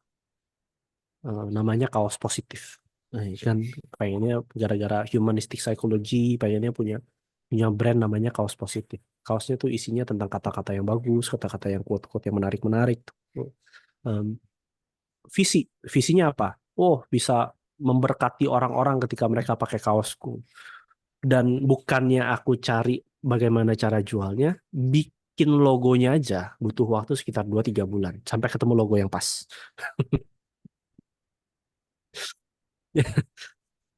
Namanya kaos positif. Nah, kan pengennya gara-gara humanistic psychology, pengennya punya brand namanya kaos positif. Kaosnya tuh isinya tentang kata-kata yang bagus, kata-kata yang quote-quote yang menarik-menarik. Visinya apa? Oh, bisa memberkati orang-orang ketika mereka pakai kaosku. Dan bukannya aku cari bagaimana cara jualnya, bikin logonya aja butuh waktu sekitar 2-3 bulan sampai ketemu logo yang pas.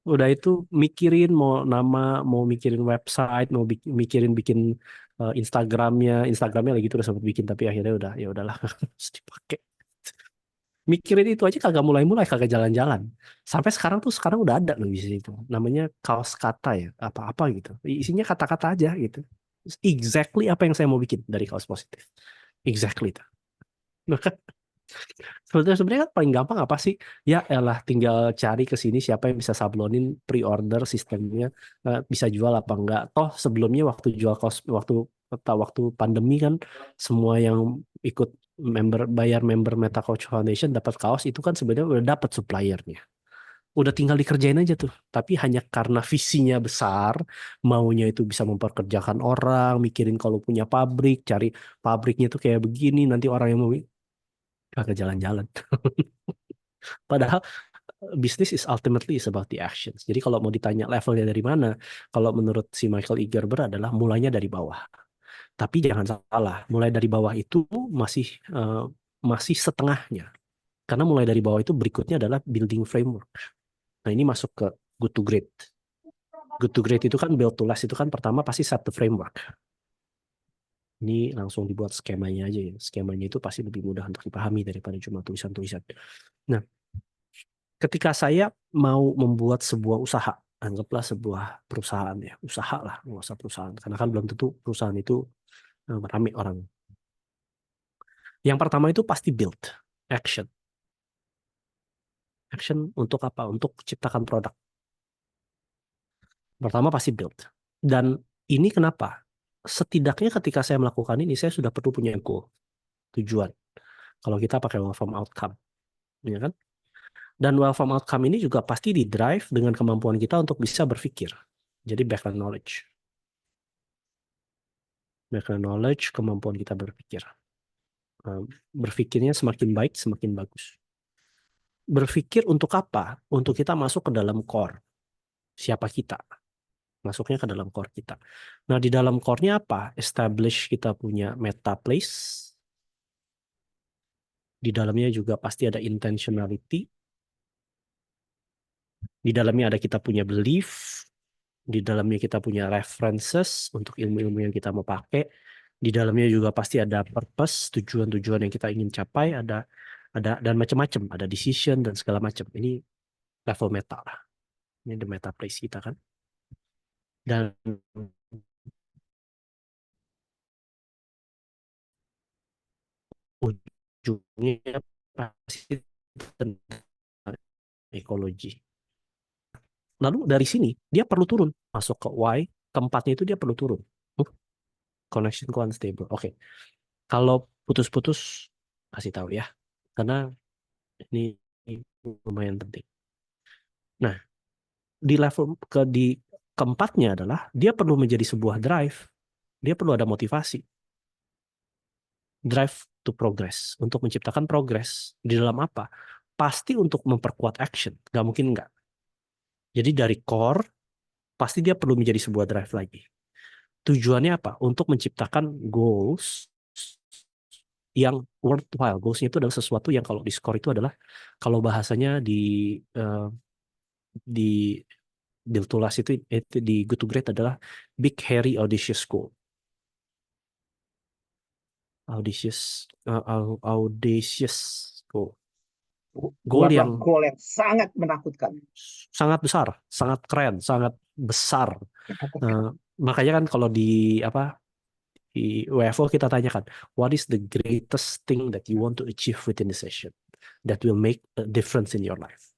Udah itu mikirin mau nama, mau mikirin website, mau mikirin bikin Instagramnya lagi terus sempat bikin tapi akhirnya ya udahlah harus dipakai. Mikirin itu aja kagak mulai-mulai, kagak jalan-jalan. Sampai sekarang udah ada loh bisnis itu. Namanya kaos kata ya, apa-apa gitu. Isinya kata-kata aja gitu. Exactly apa yang saya mau bikin dari kaos positif. Exactly itu. Maka sebenarnya kan paling gampang apa sih? Ya elah tinggal cari ke sini siapa yang bisa sablonin pre-order sistemnya, bisa jual apa enggak. Toh sebelumnya waktu jual kaos waktu pandemi kan semua yang ikut bayar member Meta Coach Foundation dapat kaos itu kan sebenarnya udah dapat suppliernya. Udah tinggal dikerjain aja tuh. Tapi hanya karena visinya besar, maunya itu bisa memperkerjakan orang, mikirin kalau punya pabrik, cari pabriknya tuh kayak begini, nanti orang yang mau kagak jalan-jalan. Padahal bisnis is ultimately is about the actions. Jadi kalau mau ditanya levelnya dari mana, kalau menurut si Michael Egerber adalah mulainya dari bawah. Tapi jangan salah, mulai dari bawah itu masih setengahnya. Karena mulai dari bawah itu berikutnya adalah building framework. Nah ini masuk ke good to great. Good to great itu kan build to last itu kan pertama pasti set the framework. Ini langsung dibuat skemanya aja ya. Skemanya itu pasti lebih mudah untuk dipahami daripada cuma tulisan-tulisan. Nah, ketika saya mau membuat sebuah usaha, anggaplah sebuah perusahaan ya, usaha lah, nggak usah perusahaan. Karena kan belum tentu perusahaan itu rame orang. Yang pertama itu pasti build, action. Action untuk apa? Untuk ciptakan produk. Pertama pasti build. Dan ini kenapa? Setidaknya ketika saya melakukan ini, saya sudah perlu punya goal, tujuan. Kalau kita pakai waveform outcome, ya kan? Dan waveform outcome ini juga pasti di-drive dengan kemampuan kita untuk bisa berpikir. Jadi background knowledge. Background knowledge, kemampuan kita berpikir. Berpikirnya semakin baik, semakin bagus. Berpikir untuk apa? Untuk kita masuk ke dalam core. Siapa kita? Masuknya ke dalam core kita. Nah, di dalam core-nya apa? Establish kita punya meta place. Di dalamnya juga pasti ada intentionality. Di dalamnya ada kita punya belief. Di dalamnya kita punya references untuk ilmu-ilmu yang kita mau pakai. Di dalamnya juga pasti ada purpose, tujuan-tujuan yang kita ingin capai, ada dan macam-macam, ada decision dan segala macam. Ini level meta lah. Ini the meta place kita kan. Dan ujungnya pasti tentang ekologi. Lalu dari sini dia perlu turun masuk ke why, keempatnya itu dia perlu turun. Connection to unstable. Oke. Kalau putus-putus kasih tahu ya. Karena ini lumayan penting. Nah, di level di keempatnya adalah dia perlu menjadi sebuah drive. Dia perlu ada motivasi. Drive to progress, untuk menciptakan progress. Di dalam apa? Pasti untuk memperkuat action. Gak mungkin enggak. Jadi dari core, pasti dia perlu menjadi sebuah drive lagi. Tujuannya apa? Untuk menciptakan goals yang worthwhile. Goals-nya itu adalah sesuatu yang kalau di score itu adalah, kalau bahasanya di Build to Last itu di Good to Great adalah big, hairy, audacious goal. Audacious goal. Goal yang sangat menakutkan, sangat besar, sangat keren, sangat besar. Makanya kan kalau di WFO kita tanyakan, what is the greatest thing that you want to achieve within the session that will make a difference in your life?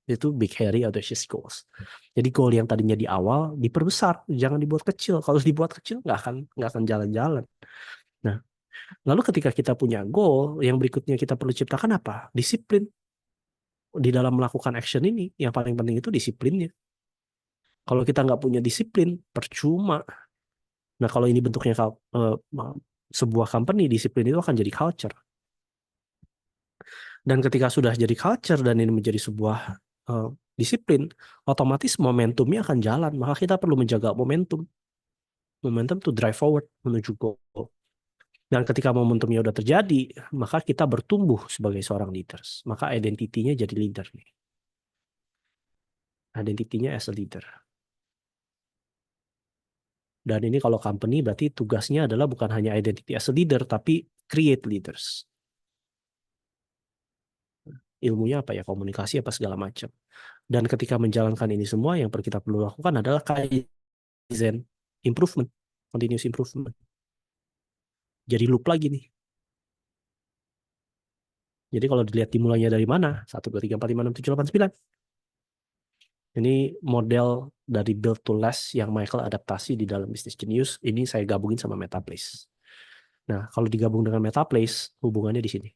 Itu big, hairy, audacious goals. Jadi goal yang tadinya di awal diperbesar, jangan dibuat kecil. Kalau dibuat kecil nggak akan jalan-jalan. Nah, lalu ketika kita punya goal, yang berikutnya kita perlu ciptakan apa? Disiplin. Di dalam melakukan action ini, yang paling penting itu disiplinnya. Kalau kita nggak punya disiplin, percuma. Nah, kalau ini bentuknya sebuah company, disiplin itu akan jadi culture. Dan ketika sudah jadi culture dan ini menjadi sebuah disiplin, otomatis momentumnya akan jalan. Maka kita perlu menjaga momentum. Momentum to drive forward menuju goal. Dan ketika momentumnya udah terjadi, maka kita bertumbuh sebagai seorang leaders. Maka identitinya jadi leader. Identitinya as a leader. Dan ini kalau company berarti tugasnya adalah bukan hanya identity as a leader, tapi create leaders. ilmunya apa ya, komunikasi apa segala macam. Dan ketika menjalankan ini semua, yang kita perlu lakukan adalah kaizen, improvement, continuous improvement. Jadi loop lagi nih. Jadi kalau dilihat dimulainya dari mana? 1, 2, 3, 4, 5, 6, 7, 8, 9. Ini model dari Build to Last yang Michael adaptasi di dalam Business Genius. Ini saya gabungin sama Metaplace. Nah, kalau digabung dengan Metaplace, hubungannya di sini.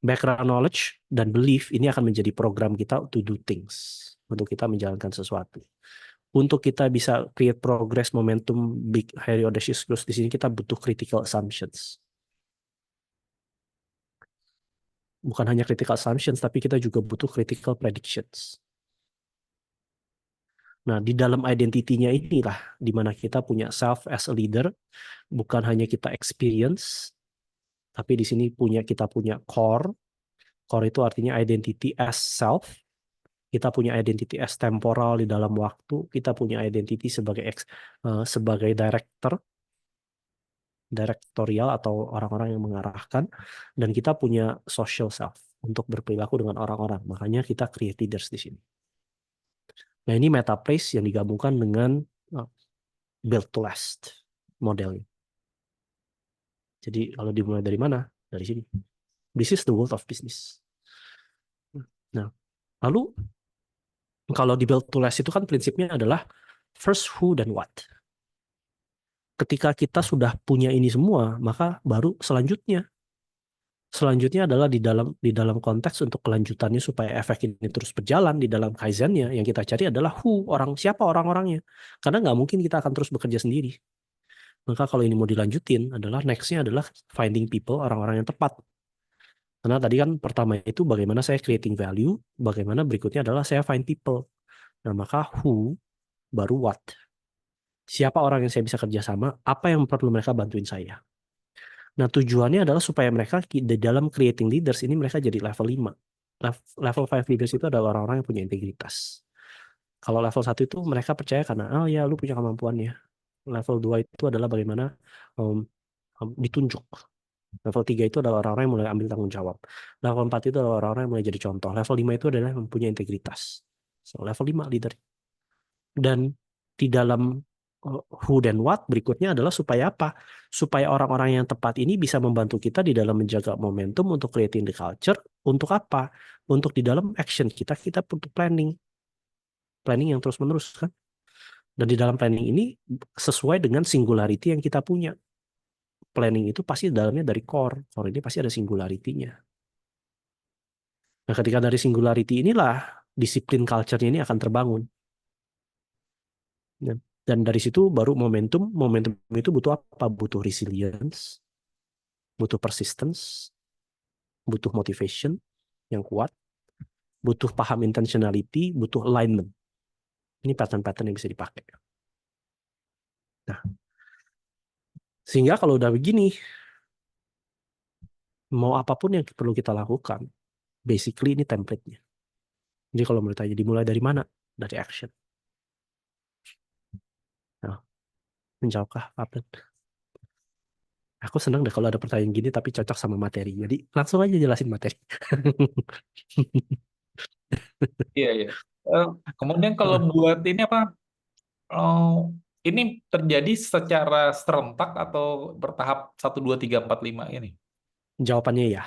Background knowledge dan belief ini akan menjadi program kita to do things. Untuk kita menjalankan sesuatu. Untuk kita bisa create progress, momentum, big, hairy, audacious growth, di sini kita butuh critical assumptions. Bukan hanya critical assumptions, tapi kita juga butuh critical predictions. Nah, di dalam identity-nya inilah di mana kita punya self as a leader, bukan hanya kita experience, tapi di sini kita punya core. Core itu artinya identity as self. Kita punya identity as temporal di dalam waktu. Kita punya identity sebagai direktorial atau orang-orang yang mengarahkan, dan kita punya social self untuk berperilaku dengan orang-orang. Makanya kita create leaders di sini. Nah, ini Metaplace yang digabungkan dengan Build to Last modelnya. Jadi kalau dimulai dari mana? Dari sini. This is the world of business. Nah, lalu kalau di Build to Last itu kan prinsipnya adalah first who dan what. Ketika kita sudah punya ini semua, maka baru selanjutnya adalah di dalam konteks untuk kelanjutannya supaya efek ini terus berjalan di dalam kaizennya, yang kita cari adalah siapa orang-orangnya. Karena nggak mungkin kita akan terus bekerja sendiri. Maka kalau ini mau dilanjutin adalah next-nya adalah finding people, orang-orang yang tepat. Karena tadi kan pertama itu bagaimana saya creating value, bagaimana berikutnya adalah saya find people. Nah, maka who baru what. Siapa orang yang saya bisa kerja sama, apa yang perlu mereka bantuin saya. Nah, tujuannya adalah supaya mereka di dalam creating leaders ini mereka jadi level 5. Level 5 leaders itu adalah orang-orang yang punya integritas. Kalau level 1 itu mereka percaya karena, oh ya lu punya kemampuannya. Level 2 itu adalah bagaimana ditunjuk. Level 3 itu adalah orang-orang yang mulai ambil tanggung jawab. Level 4 itu adalah orang-orang yang mulai jadi contoh. Level 5 itu adalah mempunyai integritas. So, level 5 leader. Dan di dalam who dan what berikutnya adalah supaya apa? Supaya orang-orang yang tepat ini bisa membantu kita di dalam menjaga momentum untuk creating the culture. Untuk apa? Untuk di dalam action kita untuk planning. Planning yang terus-menerus kan. Dan di dalam planning ini sesuai dengan singularity yang kita punya. Planning itu pasti dalamnya dari core. Core ini pasti ada singularity-nya. Nah, ketika dari singularity inilah disiplin culture-nya ini akan terbangun. Dan dari situ baru momentum itu butuh apa? Butuh resilience, butuh persistence, butuh motivation yang kuat, butuh paham intentionality, butuh alignment. Ini pattern-pattern yang bisa dipakai. Nah, sehingga kalau udah begini, mau apapun yang perlu kita lakukan, basically ini template-nya. Jadi kalau menurut saya dimulai dari mana? Dari action. Nah, menjawabkah Upload? Aku senang deh kalau ada pertanyaan gini tapi cocok sama materi. Jadi langsung aja jelasin materi. Iya, iya. Kemudian kalau buat ini apa? Ini terjadi secara serentak atau bertahap 1, 2, 3, 4, 5 ini? Jawabannya ya.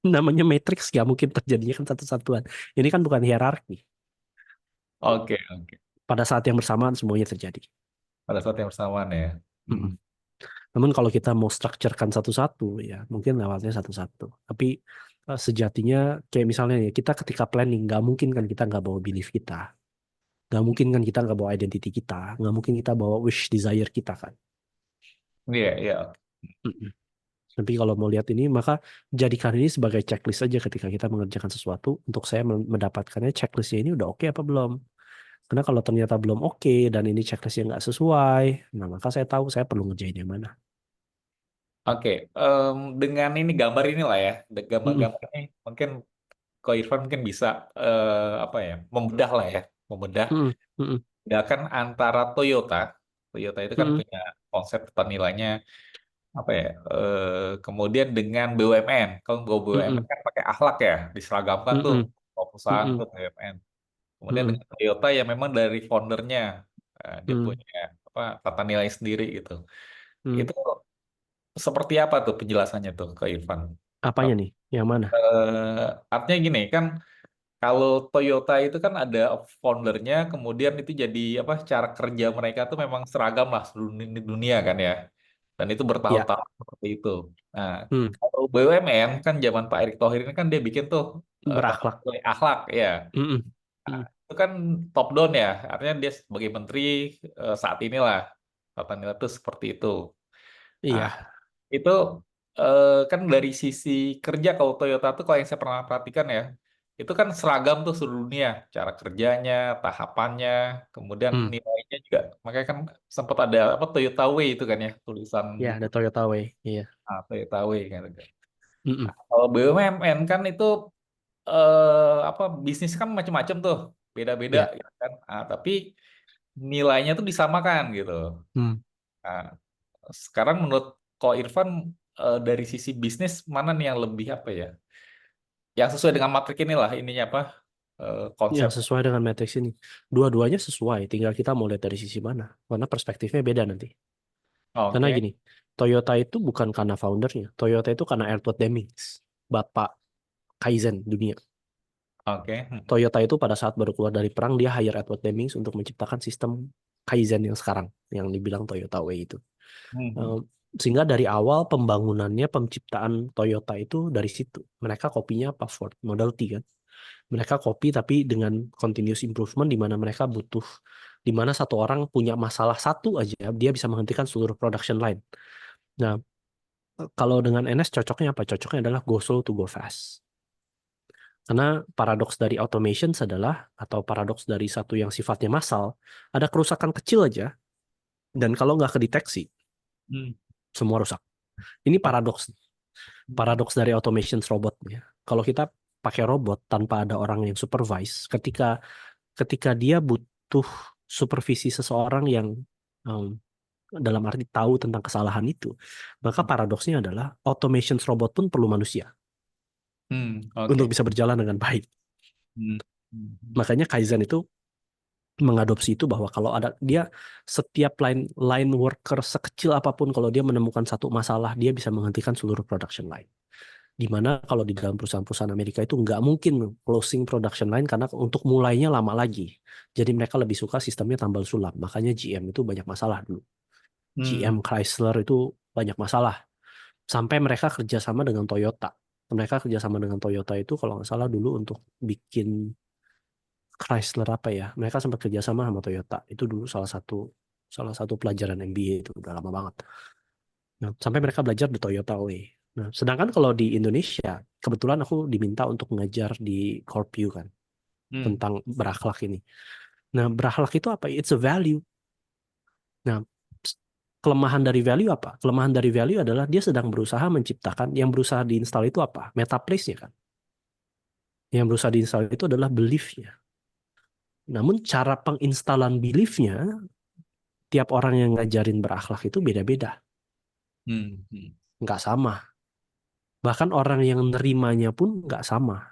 Namanya matrix gak mungkin terjadinya kan satu-satuan. Ini kan bukan hierarki. Oke. Pada saat yang bersamaan semuanya terjadi. Pada saat yang bersamaan ya. Namun kalau kita mau structurekan satu-satu ya mungkin lewatnya satu-satu. Tapi sejatinya kayak misalnya ya kita ketika planning nggak mungkin kan kita nggak bawa belief kita. Nggak mungkin kan kita nggak bawa identity kita. Nggak mungkin kita bawa wish desire kita kan. Iya. Tapi kalau mau lihat ini maka jadikan ini sebagai checklist aja ketika kita mengerjakan sesuatu. Untuk saya mendapatkannya checklistnya ini udah oke apa belum. Karena kalau ternyata belum oke dan ini checklistnya nggak sesuai, nah maka saya tahu saya perlu ngerjain yang mana. Oke. Dengan ini gambar inilah ya. Gambar ini mungkin Ko Irfan mungkin bisa membedah lah ya. Membedakan antara Toyota. Toyota itu kan punya konsep tata nilainya apa ya? Kemudian dengan BUMN. Kalau BUMN Mm-mm. kan pakai akhlak ya, diseragamkan tuh Mm-mm. kalau perusahaan Mm-mm. tuh BUMN. Kemudian Mm-mm. dengan Toyota yang memang dari foundernya dia Mm. punya apa tata nilai sendiri gitu. Mm. Itu seperti apa tuh penjelasannya tuh ke Irfan? Apanya nih? Yang mana? Artinya gini kan, kalau Toyota itu kan ada foundernya, kemudian itu jadi apa? Cara kerja mereka tuh memang seragam lah seluruh dunia kan ya, dan itu Ya. bertahun-tahun seperti itu. Nah, Hmm. kalau BUMN kan zaman Pak Erick Thohir ini kan dia bikin tuh tata Berakhlak. nilai akhlak ya. Mm-mm. Nah, Mm. itu kan top down ya, artinya dia sebagai menteri saat inilah tata nilai itu seperti itu. Nah, Iya. itu kan dari sisi kerja kalau Toyota tuh kalau yang saya pernah perhatikan ya, itu kan seragam tuh seluruh dunia, cara kerjanya, tahapannya, kemudian Hmm. nilainya juga. Makanya kan sempat ada apa Toyota Way itu kan ya, tulisan Ya, gitu. ada Toyota Way. Iya. Toyota Way kan. Mm-mm. Kalau BUMN kan itu apa bisnis kan macam-macam tuh, beda-beda Ya. gitu kan. Tapi nilainya tuh disamakan gitu. Hmm. Nah, sekarang menurut Ko Irfan dari sisi bisnis mana nih yang lebih apa ya? Yang sesuai dengan matrik inilah ininya apa? Konsep. Yang sesuai dengan matriks ini. Dua-duanya sesuai. Tinggal kita mau lihat dari sisi mana. Karena perspektifnya beda nanti. Karena Oke. gini, Toyota itu bukan karena foundernya. Toyota itu karena Edward Demings, bapak Kaizen dunia. Oke. Toyota itu pada saat baru keluar dari perang, dia hire Edward Demings untuk menciptakan sistem Kaizen yang sekarang, yang dibilang Toyota Way itu. Hmm. Sehingga dari awal pembangunannya, penciptaan Toyota itu dari situ. Mereka kopinya apa? Ford Model T kan. Mereka copy tapi dengan continuous improvement, di mana mereka butuh, di mana satu orang punya masalah satu aja, dia bisa menghentikan seluruh production line. Nah, kalau dengan NS cocoknya apa? Cocoknya adalah go slow to go fast. Karena paradoks dari automation adalah, atau paradoks dari satu yang sifatnya massal, ada kerusakan kecil aja, dan kalau nggak kedeteksi, Hmm. semua rusak. Ini Oh. paradoks. Paradoks dari automation robotnya. Kalau kita pakai robot tanpa ada orang yang supervise, ketika dia butuh supervisi seseorang yang dalam arti tahu tentang kesalahan itu, maka paradoksnya adalah automation robot pun perlu manusia Oke. untuk bisa berjalan dengan baik. Hmm. Makanya Kaizen itu mengadopsi itu, bahwa kalau ada dia, setiap line worker sekecil apapun, kalau dia menemukan satu masalah, dia bisa menghentikan seluruh production line. Dimana kalau di dalam perusahaan-perusahaan Amerika itu nggak mungkin closing production line, karena untuk mulainya lama lagi. Jadi mereka lebih suka sistemnya tambal sulam. Makanya GM itu banyak masalah dulu. GM Chrysler itu banyak masalah. Sampai mereka kerjasama dengan Toyota. Mereka kerjasama dengan Toyota itu kalau nggak salah dulu untuk bikin Chrysler apa ya. Mereka sempat kerjasama sama Toyota. Itu dulu salah satu pelajaran MBA, itu udah lama banget. Nah, sampai mereka belajar di Toyota Way. Nah, sedangkan kalau di Indonesia, kebetulan aku diminta untuk ngajar di Corpu kan, tentang berakhlak ini. Nah, berakhlak itu apa? It's a value. Nah, kelemahan dari value apa? Kelemahan dari value adalah dia sedang berusaha menciptakan, yang berusaha diinstal itu apa? Metaplace-nya kan. Yang berusaha diinstal itu adalah belief-nya. Namun cara penginstalan belief-nya, tiap orang yang ngajarin berakhlak itu beda-beda. Nggak sama. Bahkan orang yang nerimanya pun nggak sama.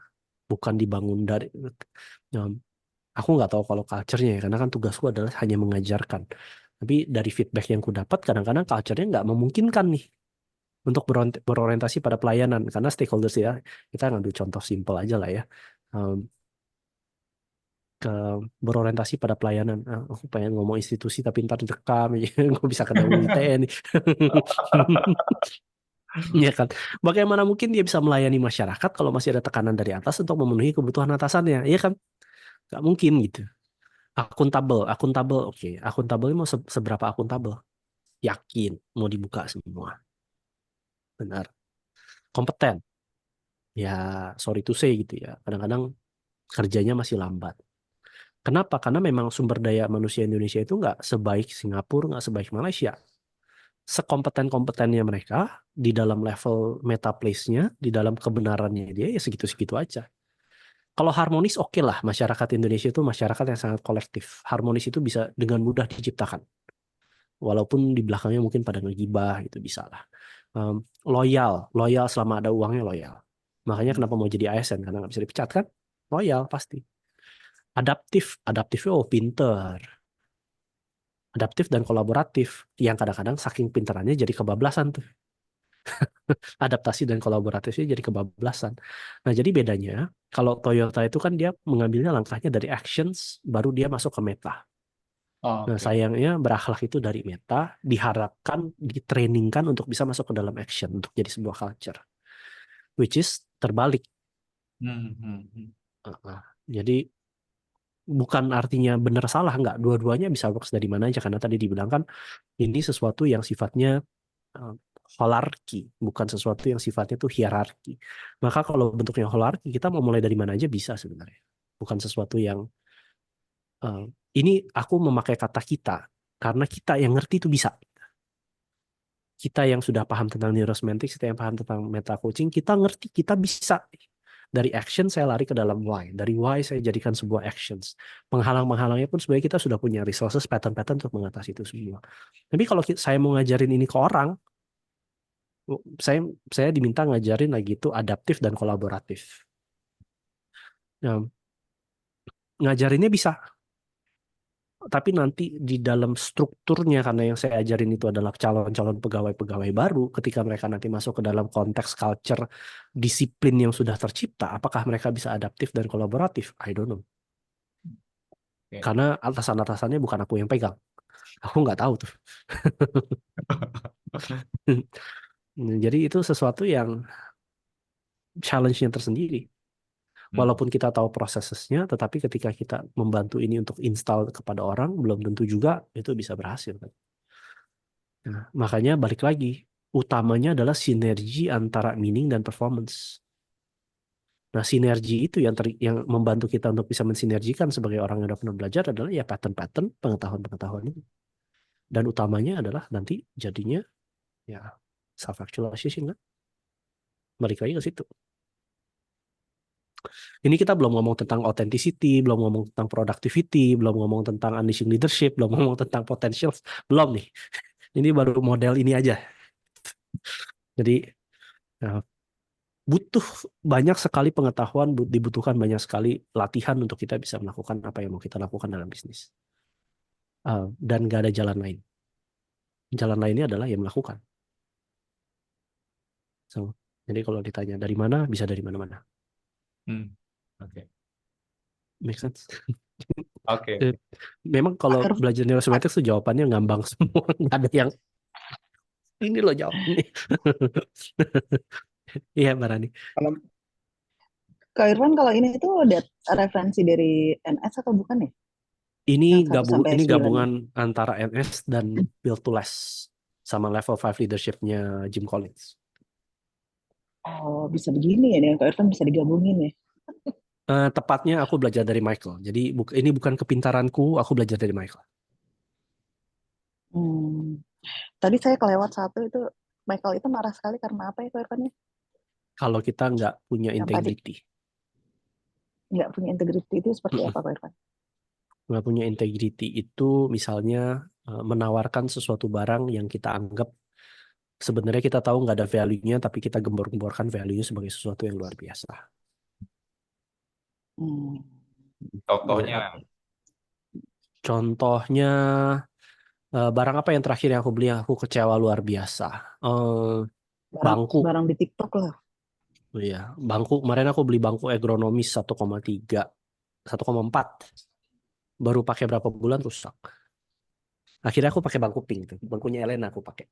Bukan dibangun dari... Aku nggak tahu kalau culture-nya ya, karena kan tugasku adalah hanya mengajarkan. Tapi dari feedback yang ku dapat, kadang-kadang culture-nya nggak memungkinkan nih untuk berorientasi pada pelayanan. Karena stakeholders ya, kita ngambil contoh simple aja lah ya. Berorientasi pada pelayanan. Aku pengen ngomong institusi tapi ntar direkam, gue bisa kena UITE nih. Ya kan. Bagaimana mungkin dia bisa melayani masyarakat kalau masih ada tekanan dari atas untuk memenuhi kebutuhan atasannya? Iya kan? Nggak mungkin gitu. Akuntabel, oke. Akuntabel mau seberapa akuntabel? Yakin mau dibuka semua. Benar. Kompeten. Ya, sorry to say gitu ya. Kadang-kadang kerjanya masih lambat. Kenapa? Karena memang sumber daya manusia Indonesia itu nggak sebaik Singapura, nggak sebaik Malaysia. Sekompeten-kompetennya mereka di dalam level metaplace-nya, di dalam kebenarannya dia ya segitu-segitu aja. Kalau harmonis oke lah, masyarakat Indonesia itu masyarakat yang sangat kolektif. Harmonis itu bisa dengan mudah diciptakan. Walaupun di belakangnya mungkin pada ngegibah gitu, bisa lah. loyal selama ada uangnya loyal. Makanya kenapa mau jadi ASN, karena nggak bisa dipecat kan? Loyal pasti. Adaptifnya pinter. Adaptif dan kolaboratif, yang kadang-kadang saking pinterannya jadi kebablasan tuh. Adaptasi dan kolaboratifnya jadi kebablasan. Nah, jadi bedanya kalau Toyota itu kan dia mengambilnya langkahnya dari actions, baru dia masuk ke meta. Oh, Nah, oke. sayangnya berakhlak itu dari meta, diharapkan, ditrainingkan untuk bisa masuk ke dalam action, untuk jadi sebuah culture. Which is terbalik. Hmm, hmm, hmm. Jadi bukan artinya benar salah, enggak. Dua-duanya bisa works dari mana aja, karena tadi dibilang kan ini sesuatu yang sifatnya holarki, bukan sesuatu yang sifatnya tuh hierarki. Maka kalau bentuknya holarki, kita mau mulai dari mana aja bisa sebenarnya. Bukan sesuatu yang ini aku memakai kata kita, karena kita yang ngerti itu bisa. Kita yang sudah paham tentang neurosemantics, kita yang paham tentang meta coaching, kita ngerti, kita bisa. Dari action saya lari ke dalam why. Dari why saya jadikan sebuah actions. Penghalang-penghalangnya pun sebenarnya kita sudah punya resources, pattern-pattern untuk mengatasi itu semua. Tapi kalau saya mau ngajarin ini ke orang, saya diminta ngajarin lagi itu adaptif dan kolaboratif. Nah, ngajarinnya bisa. Tapi nanti di dalam strukturnya, karena yang saya ajarin itu adalah calon-calon pegawai-pegawai baru, ketika mereka nanti masuk ke dalam konteks culture disiplin yang sudah tercipta, apakah mereka bisa adaptif dan kolaboratif? I don't know. Oke. Karena atasan-atasannya bukan aku yang pegang. Aku nggak tahu tuh. Jadi itu sesuatu yang challenge-nya tersendiri. Walaupun kita tahu prosesnya, tetapi ketika kita membantu ini untuk install kepada orang, belum tentu juga itu bisa berhasil. Nah, makanya balik lagi, utamanya adalah sinergi antara meaning dan performance. Nah, sinergi itu yang membantu kita untuk bisa mensinergikan sebagai orang yang udah pernah belajar adalah ya pattern-pattern, pengetahuan-pengetahuan itu. Dan utamanya adalah nanti jadinya ya self-actualization kan. Balik lagi ke situ. Ini kita belum ngomong tentang authenticity, belum ngomong tentang productivity, belum ngomong tentang unleashing leadership, belum ngomong tentang potential, belum nih. Ini baru model ini aja. Jadi butuh banyak sekali pengetahuan, dibutuhkan banyak sekali latihan untuk kita bisa melakukan apa yang mau kita lakukan dalam bisnis. Dan gak ada jalan lain. Jalan lainnya adalah yang melakukan. Jadi kalau ditanya dari mana, bisa dari mana-mana. Oke. Make sense? Oke. Memang kalau belajar neurosemantics itu jawabannya ngambang semua. Nggak ada yang ini loh jawabnya. Iya, Mbak Rani. Kak Irfan, kalau ini itu ada referensi dari NS atau bukan ya? Ini Yang 1 sampai ini 9. gabungan antara NS dan Build to Last sama level 5 leadership-nya Jim Collins. Oh, bisa begini ya, dengan Kak Irfan bisa digabungin ya? Tepatnya aku belajar dari Michael. Jadi ini bukan kepintaranku, aku belajar dari Michael. Tadi saya kelewat satu itu, Michael itu marah sekali karena apa ya Kak Irfan? Kalau kita nggak punya integrity. Nggak punya integrity itu seperti apa Kak Irfan? Nggak punya integrity itu misalnya menawarkan sesuatu barang yang kita anggap sebenarnya kita tahu nggak ada value-nya, tapi kita gembor-gemborkan value-nya sebagai sesuatu yang luar biasa. Contohnya? Contohnya barang apa yang terakhir yang aku beli yang aku kecewa luar biasa? Bangku. Barang di TikTok lah. Oh iya, bangku. Kemarin aku beli bangku ergonomis 1,3, 1,4. Baru pakai berapa bulan rusak. Akhirnya aku pakai bangku pink tuh. Bangkunya Elena aku pakai.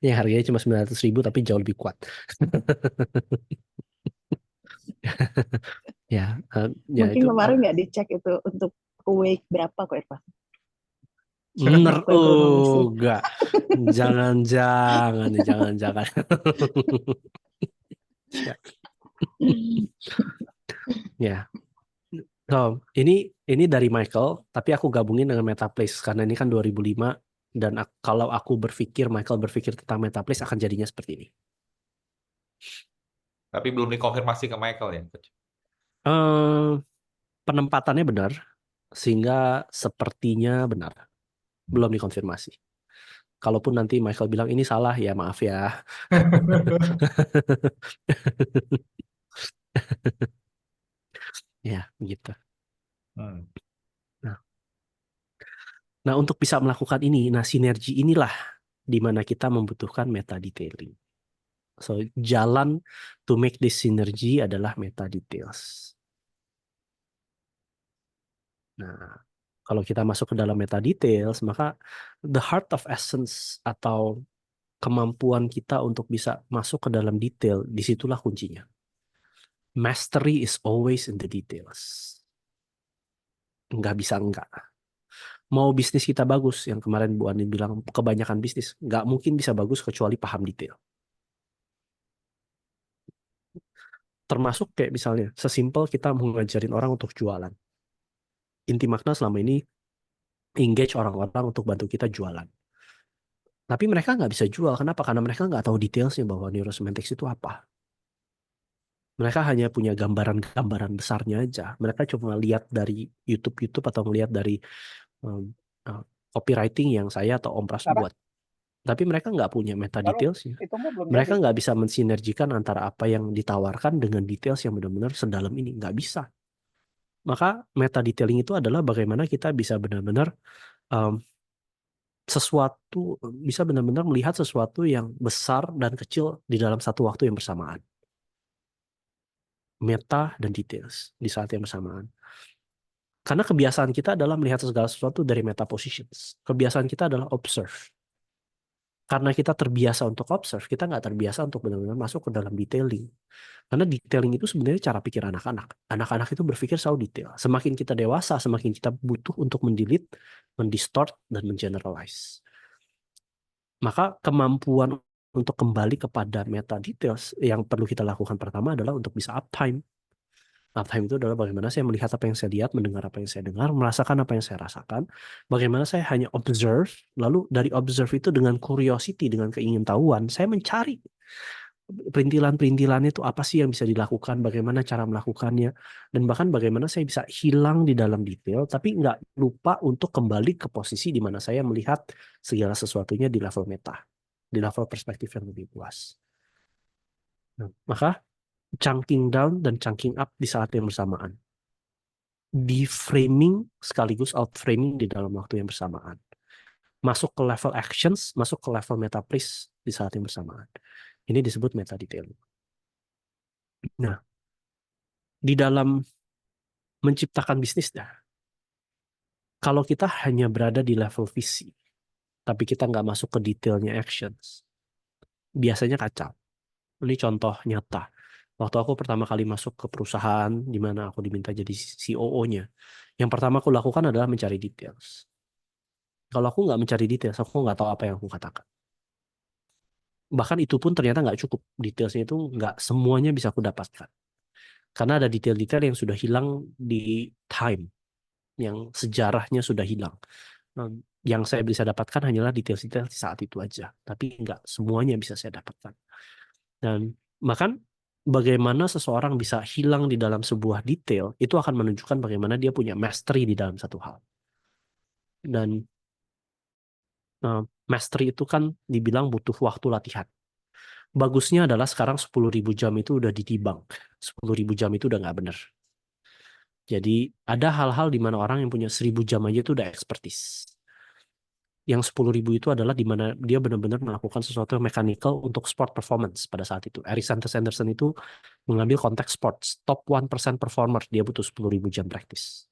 Yang harganya cuma 900.000 tapi jauh lebih kuat. Ya, mungkin itu, kemarin nggak dicek itu untuk weight berapa kok Irfan? enggak. Jangan. Ya. So, ini dari Michael, tapi aku gabungin dengan Metaplace karena ini kan 2005 dan kalau aku Michael berpikir tentang Metaplace akan jadinya seperti ini. Tapi belum dikonfirmasi ke Michael ya? Penempatannya benar, sehingga sepertinya benar. Belum dikonfirmasi. Kalaupun nanti Michael bilang ini salah, ya maaf ya. Ya, begitu. Hmm. Nah, untuk bisa melakukan ini, sinergi inilah di mana kita membutuhkan meta detailing. So, jalan to make this synergy adalah meta details. Nah, kalau kita masuk ke dalam meta details, maka the heart of essence atau kemampuan kita untuk bisa masuk ke dalam detail, disitulah kuncinya. Mastery is always in the details. Nggak bisa enggak. Mau bisnis kita bagus, yang kemarin Bu Anin bilang kebanyakan bisnis, nggak mungkin bisa bagus kecuali paham detail. Termasuk kayak misalnya, sesimpel kita mau ngajarin orang untuk jualan. Inti makna selama ini, engage orang-orang untuk bantu kita jualan. Tapi mereka nggak bisa jual. Kenapa? Karena mereka nggak tahu detailsnya bahwa neurosemantics itu apa. Mereka hanya punya gambaran-gambaran besarnya aja. Mereka cuma lihat dari YouTube atau melihat dari copywriting yang saya atau Om Pras buat. Tapi mereka nggak punya meta detailsnya. Mereka nggak bisa mensinergikan antara apa yang ditawarkan dengan details yang benar-benar sedalam ini. Nggak bisa. Maka meta detailing itu adalah bagaimana kita bisa benar-benar bisa benar-benar melihat sesuatu yang besar dan kecil di dalam satu waktu yang bersamaan. Meta dan details di saat yang bersamaan. Karena kebiasaan kita adalah melihat segala sesuatu dari meta positions. Kebiasaan kita adalah observe. Karena kita terbiasa untuk observe, kita nggak terbiasa untuk benar-benar masuk ke dalam detailing. Karena detailing itu sebenarnya cara pikir anak-anak. Anak-anak itu berpikir selalu detail. Semakin kita dewasa, semakin kita butuh untuk mendelete, mendistort, dan mengeneralize. Maka kemampuan untuk kembali kepada meta details yang perlu kita lakukan pertama adalah untuk bisa uptime. Uptime itu adalah bagaimana saya melihat apa yang saya lihat, mendengar apa yang saya dengar, merasakan apa yang saya rasakan. Bagaimana saya hanya observe, lalu dari observe itu dengan curiosity, dengan keingintahuan, saya mencari perintilan-perintilan itu apa sih yang bisa dilakukan, bagaimana cara melakukannya, dan bahkan bagaimana saya bisa hilang di dalam detail, tapi nggak lupa untuk kembali ke posisi di mana saya melihat segala sesuatunya di level meta, di level perspektif yang lebih luas. Nah, maka chunking down dan chunking up di saat yang bersamaan. Deframing sekaligus outframing di dalam waktu yang bersamaan. Masuk ke level actions, masuk ke level meta place di saat yang bersamaan. Ini disebut meta detailing. Nah, di dalam menciptakan bisnis, kalau kita hanya berada di level visi, tapi kita nggak masuk ke detailnya actions, biasanya kacau. Ini contoh nyata. Waktu aku pertama kali masuk ke perusahaan di mana aku diminta jadi COO-nya, yang pertama aku lakukan adalah mencari details. Kalau aku nggak mencari details, aku nggak tahu apa yang aku katakan. Bahkan itu pun ternyata nggak cukup. Detailsnya itu nggak semuanya bisa aku dapatkan. Karena ada detail-detail yang sudah hilang di time, yang sejarahnya sudah hilang. Yang saya bisa dapatkan hanyalah detail-detail di saat itu aja. Tapi nggak semuanya bisa saya dapatkan. Dan bahkan bagaimana seseorang bisa hilang di dalam sebuah detail, itu akan menunjukkan bagaimana dia punya mastery di dalam satu hal. Dan mastery itu kan dibilang butuh waktu latihan. Bagusnya adalah sekarang 10.000 jam itu udah ditibang. 10.000 jam itu udah nggak bener. Jadi ada hal-hal di mana orang yang punya 1.000 jam aja itu udah expertise. Yang 10.000 itu adalah di mana dia benar-benar melakukan sesuatu yang mechanical untuk sport performance pada saat itu. Eric Sanderson itu mengambil konteks sports. Top 1% performer, dia butuh 10.000 jam praktis.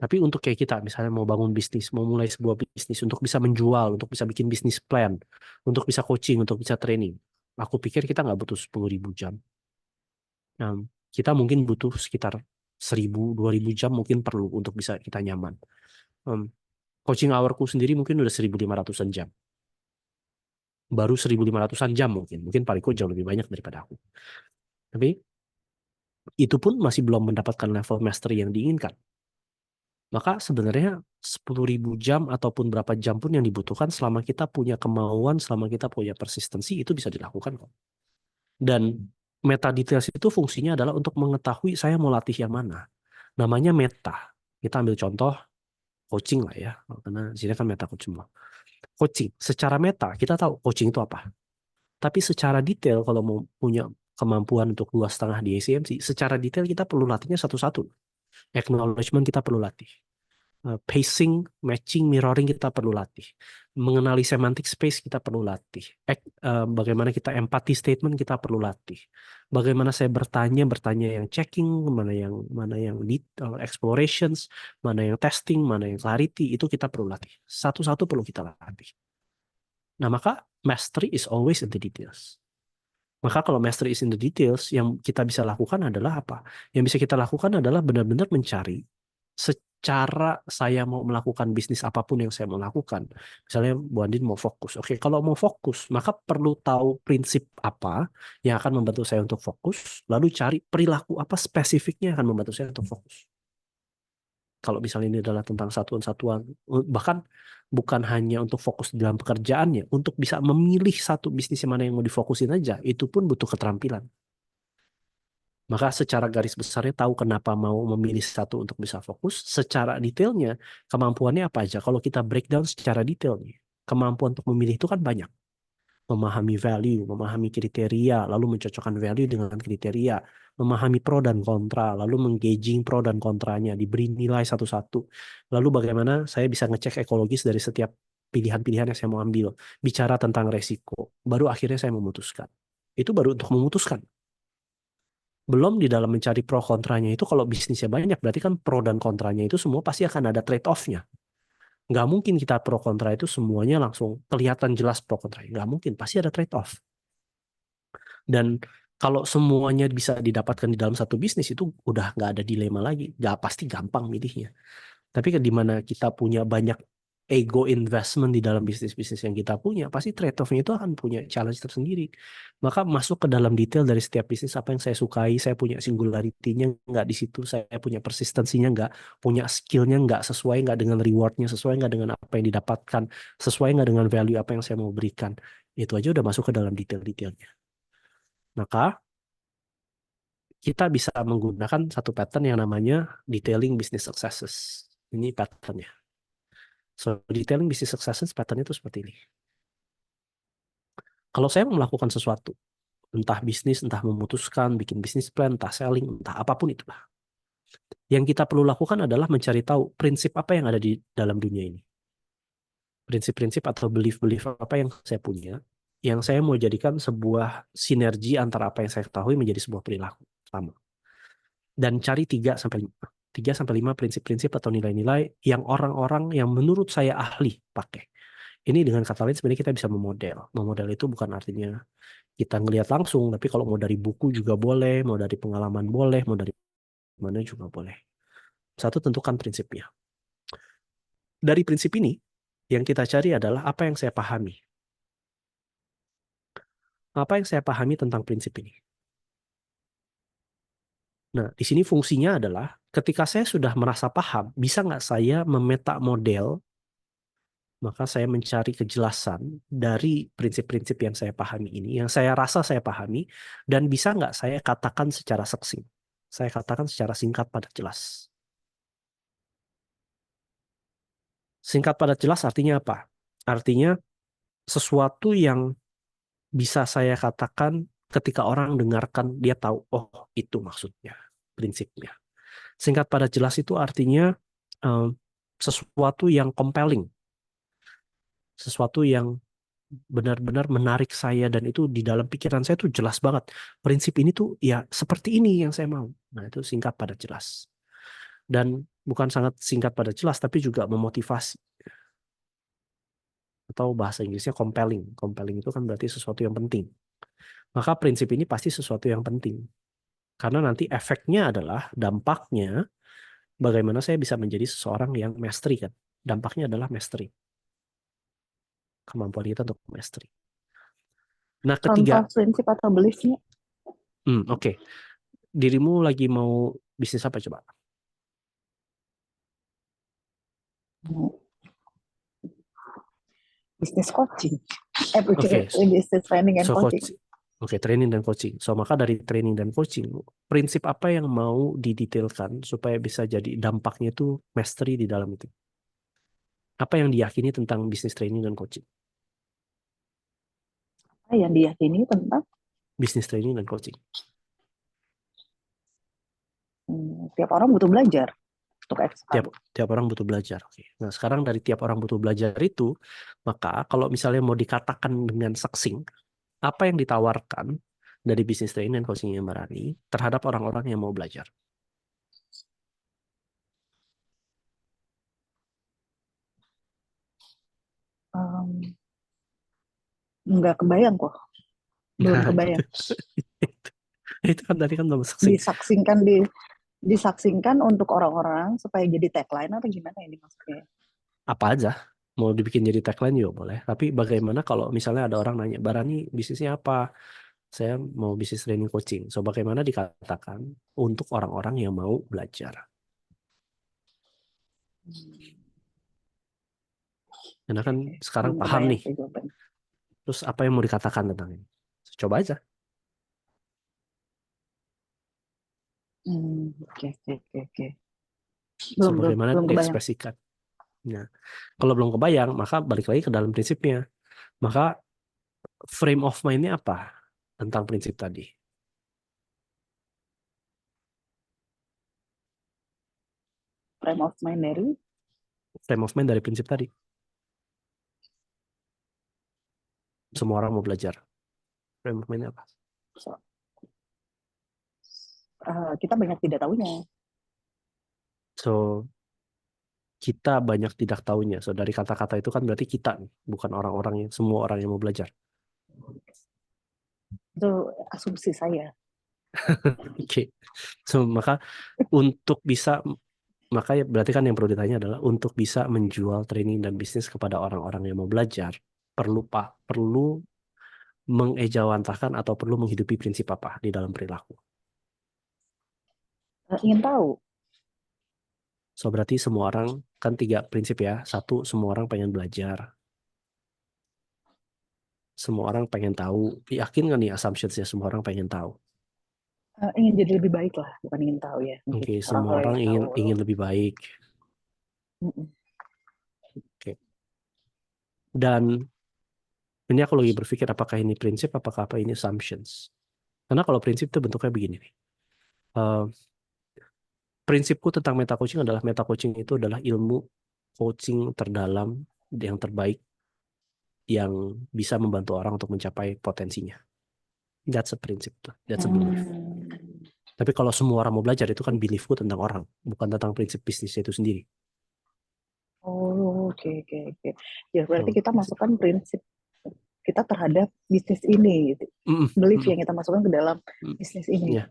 Tapi untuk kayak kita, misalnya mau bangun bisnis, mau mulai sebuah bisnis, untuk bisa menjual, untuk bisa bikin bisnis plan, untuk bisa coaching, untuk bisa training, aku pikir kita nggak butuh 10.000 jam. Nah, kita mungkin butuh sekitar 1.000-2.000 jam mungkin perlu untuk bisa kita nyaman. Coaching hourku sendiri mungkin udah 1.500-an jam. Baru 1.500-an jam mungkin. Mungkin Pak Riko jauh lebih banyak daripada aku. Tapi itu pun masih belum mendapatkan level mastery yang diinginkan. Maka sebenarnya 10.000 jam ataupun berapa jam pun yang dibutuhkan selama kita punya kemauan, selama kita punya persistensi, itu bisa dilakukan kok. Dan meta details itu fungsinya adalah untuk mengetahui saya mau latih yang mana. Namanya meta. Kita ambil contoh coaching lah ya, karena di sini kan meta coach semua. Coaching, secara meta kita tahu coaching itu apa. Tapi secara detail kalau mau punya kemampuan untuk 2,5 di ACMC, secara detail kita perlu latihnya satu-satu. Acknowledgement kita perlu latih. Pacing, matching, mirroring kita perlu latih. Mengenali semantic space kita perlu latih. Bagaimana kita empathy statement kita perlu latih. Bagaimana saya bertanya yang checking, mana yang explorations, mana yang testing, mana yang clarity, itu kita perlu latih. Satu-satu perlu kita latih. Nah, maka mastery is always in the details. Maka kalau mastery is in the details, yang kita bisa lakukan adalah apa? Yang bisa kita lakukan adalah benar-benar mencari secara saya mau melakukan bisnis apapun yang saya mau lakukan. Misalnya Bu Andin mau fokus. Oke, kalau mau fokus, maka perlu tahu prinsip apa yang akan membantu saya untuk fokus, lalu cari perilaku apa spesifiknya yang akan membantu saya untuk fokus. Kalau misalnya ini adalah tentang satuan-satuan, bahkan bukan hanya untuk fokus dalam pekerjaannya, untuk bisa memilih satu bisnis yang mana yang mau difokusin aja, itu pun butuh keterampilan. Maka secara garis besarnya tahu kenapa mau memilih satu untuk bisa fokus, secara detailnya kemampuannya apa aja. Kalau kita breakdown secara detailnya, kemampuan untuk memilih itu kan banyak. Memahami value, memahami kriteria, lalu mencocokkan value dengan kriteria, memahami pro dan kontra, lalu menggauging pro dan kontranya, diberi nilai satu-satu. Lalu bagaimana saya bisa ngecek ekologis dari setiap pilihan-pilihan yang saya mau ambil. Bicara tentang resiko, baru akhirnya saya memutuskan. Itu baru untuk memutuskan. Belum di dalam mencari pro kontranya itu, kalau bisnisnya banyak, berarti kan pro dan kontranya itu semua pasti akan ada trade-off-nya. Nggak mungkin kita pro kontra itu semuanya langsung kelihatan jelas pro kontra. Nggak mungkin, pasti ada trade-off. Dan kalau semuanya bisa didapatkan di dalam satu bisnis, itu udah nggak ada dilema lagi. Nggak, pasti gampang milihnya. Tapi di mana kita punya banyak ego investment di dalam bisnis-bisnis yang kita punya, pasti trade-off-nya itu akan punya challenge tersendiri. Maka masuk ke dalam detail dari setiap bisnis, apa yang saya sukai, saya punya singularity-nya nggak di situ, saya punya persistensinya nggak, punya skill-nya nggak, sesuai nggak dengan reward-nya, sesuai nggak dengan apa yang didapatkan, sesuai nggak dengan value apa yang saya mau berikan. Itu aja udah masuk ke dalam detail-detailnya. Maka kita bisa menggunakan satu pattern yang namanya detailing business successes. Ini patternnya. So, detailing business successes patternnya itu seperti ini. Kalau saya mau melakukan sesuatu, entah bisnis, entah memutuskan, bikin bisnis plan, entah selling, entah apapun itulah. Yang kita perlu lakukan adalah mencari tahu prinsip apa yang ada di dalam dunia ini. Prinsip-prinsip atau belief-belief apa yang saya punya, yang saya mau jadikan sebuah sinergi antara apa yang saya ketahui menjadi sebuah perilaku sama. Dan cari 3-5 prinsip-prinsip atau nilai-nilai yang orang-orang yang menurut saya ahli pakai. Ini dengan kata lain sebenarnya kita bisa memodel. Memodel itu bukan artinya kita ngelihat langsung, tapi kalau mau dari buku juga boleh, mau dari pengalaman boleh, mau dari mana juga boleh. Satu, tentukan prinsipnya. Dari prinsip ini, yang kita cari adalah apa yang saya pahami. Apa yang saya pahami tentang prinsip ini. Nah, di sini fungsinya adalah ketika saya sudah merasa paham, bisa nggak saya memeta model, maka saya mencari kejelasan dari prinsip-prinsip yang saya pahami ini, yang saya rasa saya pahami, dan bisa nggak saya katakan secara succinct. Saya katakan secara singkat padat jelas. Singkat padat jelas artinya apa? Artinya sesuatu yang bisa saya katakan ketika orang dengarkan, dia tahu, oh itu maksudnya, prinsipnya. Singkat padat jelas itu artinya sesuatu yang compelling. Sesuatu yang benar-benar menarik saya, dan itu di dalam pikiran saya tuh jelas banget. Prinsip ini tuh ya seperti ini yang saya mau. Nah, itu singkat padat jelas. Dan bukan sangat singkat padat jelas, tapi juga memotivasi. Atau bahasa Inggrisnya compelling. Compelling itu kan berarti sesuatu yang penting. Maka prinsip ini pasti sesuatu yang penting. Karena nanti efeknya adalah, dampaknya, bagaimana saya bisa menjadi seseorang yang mastery kan. Dampaknya adalah mastery. Kemampuan kita untuk mastery. Nah, ketiga. Contoh prinsip atau beliefnya. Oke. Dirimu lagi mau bisnis apa coba? Bisnis coaching. Oke. Bisnis training and So, coaching. Oke, training dan coaching. So, maka dari training dan coaching, prinsip apa yang mau didetailkan supaya bisa jadi dampaknya itu mastery di dalam itu? Apa yang diyakini tentang business training dan coaching? Apa yang diyakini tentang Business training dan coaching. tiap orang butuh belajar untuk expand. Tiap orang butuh belajar. Oke. Nah, sekarang dari tiap orang butuh belajar itu, maka kalau misalnya mau dikatakan dengan succinct, apa yang ditawarkan dari business training dan coaching yang berani terhadap orang-orang yang mau belajar? Nggak kebayang kok, belum Nah, kebayang. itu kan tadi kan belum succinct. Disaksikan untuk orang-orang supaya jadi tagline atau gimana ini maksudnya? Apa aja mau dibikin jadi tagline juga boleh. Tapi bagaimana kalau misalnya ada orang nanya, Barani bisnisnya apa? Saya mau bisnis training coaching. So bagaimana dikatakan untuk orang-orang yang mau belajar? Karena kan Oke, sekarang belum paham kebayang nih. sih jawabannya. Terus apa yang mau dikatakan tentang ini? Coba aja. Oke. So Belum bagaimana kebayang. diekspresikan. Nah, kalau belum kebayang, maka balik lagi ke dalam prinsipnya. Maka frame of mind-nya apa tentang prinsip tadi? Frame of mind dari Frame of mind dari prinsip tadi. Semua orang mau belajar. Frame of mind-nya apa? Kita banyak tidak tahunya. So kita banyak tidak tahunya. So dari kata-kata itu kan berarti kita, bukan orang-orang yang semua orang yang mau belajar. Itu asumsi saya. Oke. So maka berarti kan yang perlu ditanya adalah untuk bisa menjual training dan bisnis kepada orang-orang yang mau belajar, perlu mengejawantahkan atau perlu menghidupi prinsip apa di dalam perilaku. Ingin tahu. So berarti semua orang kan 3 prinsip ya. 1, semua orang pengen belajar. Semua orang pengen tahu. Yakin nggak nih assumptions-nya semua orang pengen tahu? Ingin jadi lebih baik lah, bukan ingin tahu ya. Oke, semua orang ingin lebih baik. Oke. Dan ini aku lagi berpikir apakah ini prinsip, apakah ini assumptions. Karena kalau prinsip itu bentuknya begini nih. Prinsipku tentang meta coaching itu adalah ilmu coaching terdalam yang terbaik yang bisa membantu orang untuk mencapai potensinya. That's a prinsip. That's a belief. Tapi kalau semua orang mau belajar, itu kan beliefku tentang orang, bukan tentang prinsip bisnisnya itu sendiri. Oke. Ya berarti kita masukkan prinsip kita terhadap bisnis ini, gitu. Belief yang kita masukkan ke dalam bisnis ini. Ya.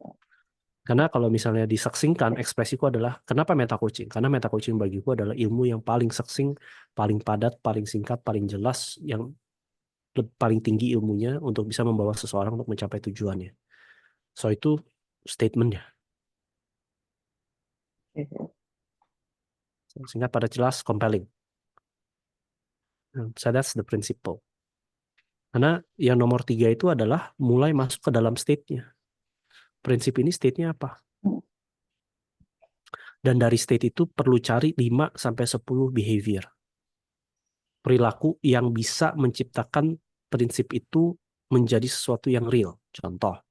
Karena kalau misalnya disaksingkan, ekspresiku adalah kenapa meta coaching? Karena meta coaching bagiku adalah ilmu yang paling saksing, paling padat, paling singkat, paling jelas, yang paling tinggi ilmunya untuk bisa membawa seseorang untuk mencapai tujuannya. So itu statementnya. Singkat, padat, jelas, compelling. So that's the principle. Karena yang nomor 3 itu adalah mulai masuk ke dalam state-nya. Prinsip ini state-nya apa? Dan dari state itu perlu cari 5-10 behavior. Perilaku yang bisa menciptakan prinsip itu menjadi sesuatu yang real. Contoh,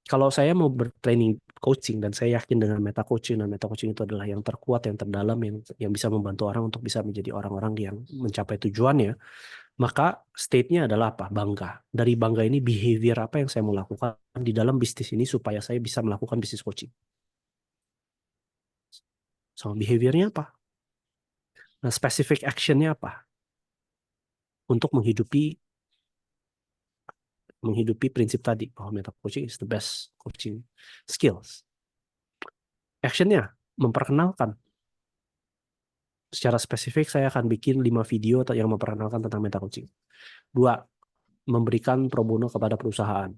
kalau saya mau bertraining coaching dan saya yakin dengan meta coaching, dan meta coaching itu adalah yang terkuat, yang terdalam, yang bisa membantu orang untuk bisa menjadi orang-orang yang mencapai tujuannya, maka state-nya adalah apa? Bangga. Dari bangga ini behavior apa yang saya mau lakukan di dalam bisnis ini supaya saya bisa melakukan bisnis coaching. So, behaviornya apa? Nah, specific action-nya apa? Untuk menghidupi prinsip tadi bahwa meta coaching is the best coaching skills. Action-nya memperkenalkan. Secara spesifik saya akan bikin 5 video yang memperkenalkan tentang meta coaching. 2, memberikan pro bono kepada perusahaan.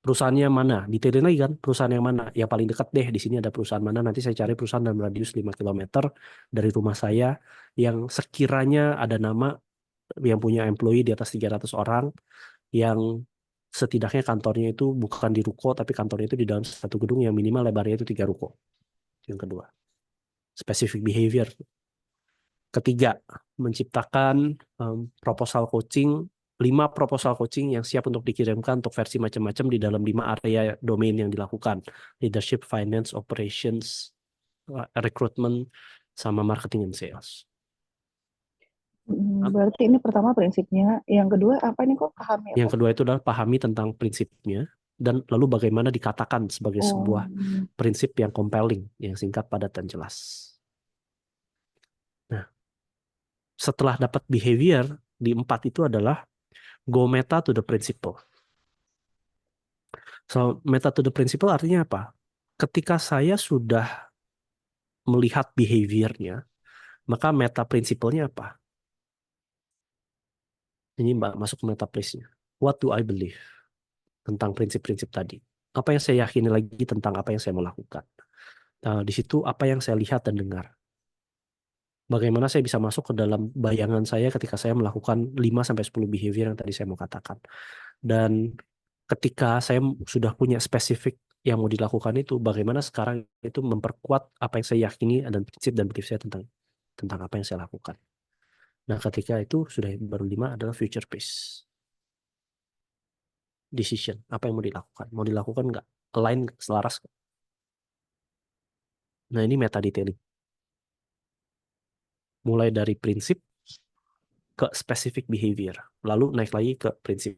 Perusahaannya mana? Detailin lagi kan, perusahaan yang mana? Yang paling dekat deh, di sini ada perusahaan mana, nanti saya cari perusahaan dalam radius 5 km dari rumah saya yang sekiranya ada nama, yang punya employee di atas 300 orang, yang setidaknya kantornya itu bukan di ruko, tapi kantornya itu di dalam satu gedung yang minimal lebarnya itu 3 ruko. Yang kedua, specific behavior. Ketiga, menciptakan proposal coaching, 5 proposal coaching yang siap untuk dikirimkan untuk versi macam-macam di dalam 5 area domain yang dilakukan. Leadership, finance, operations, recruitment, sama marketing and sales. Berarti ini pertama prinsipnya. Yang kedua apa nih kok pahami Yang apa? kedua itu adalah pahami tentang prinsipnya dan lalu bagaimana dikatakan sebagai sebuah prinsip yang compelling, yang singkat, padat, dan jelas. Nah, setelah dapat behavior di 4 itu adalah go meta to the principle. So, meta to the principle artinya apa? Ketika saya sudah melihat behaviornya, maka meta principle-nya apa? Ini Mbak masuk ke meta place-nya. What do I believe? Tentang prinsip-prinsip tadi. Apa yang saya yakini lagi tentang apa yang saya mau lakukan. Nah, di situ apa yang saya lihat dan dengar. Bagaimana saya bisa masuk ke dalam bayangan saya ketika saya melakukan 5-10 behavior yang tadi saya mau katakan. Dan ketika saya sudah punya spesifik yang mau dilakukan itu, bagaimana sekarang itu memperkuat apa yang saya yakini dan prinsip dan belief saya tentang apa yang saya lakukan. Nah, ketika itu sudah baru 5 adalah future pace decision. Apa yang mau dilakukan? Mau dilakukan nggak? Align, selaras. Nah, ini meta detailing. Mulai dari prinsip ke specific behavior. Lalu naik lagi ke prinsip.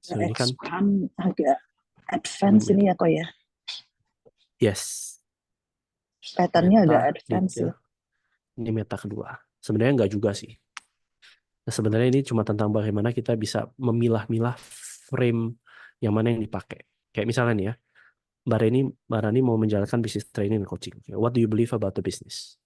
So, ini kan agak advance ini ya kok ya. yes. Patternnya agak Meta advance ya. Ini meta kedua. Sebenarnya nggak juga sih. Nah, sebenarnya ini cuma tentang bagaimana kita bisa memilah-milah frame yang mana yang dipakai. Kayak misalnya nih ya, Mbak Rani mau menjalankan business training dan coaching. What do you believe about the business?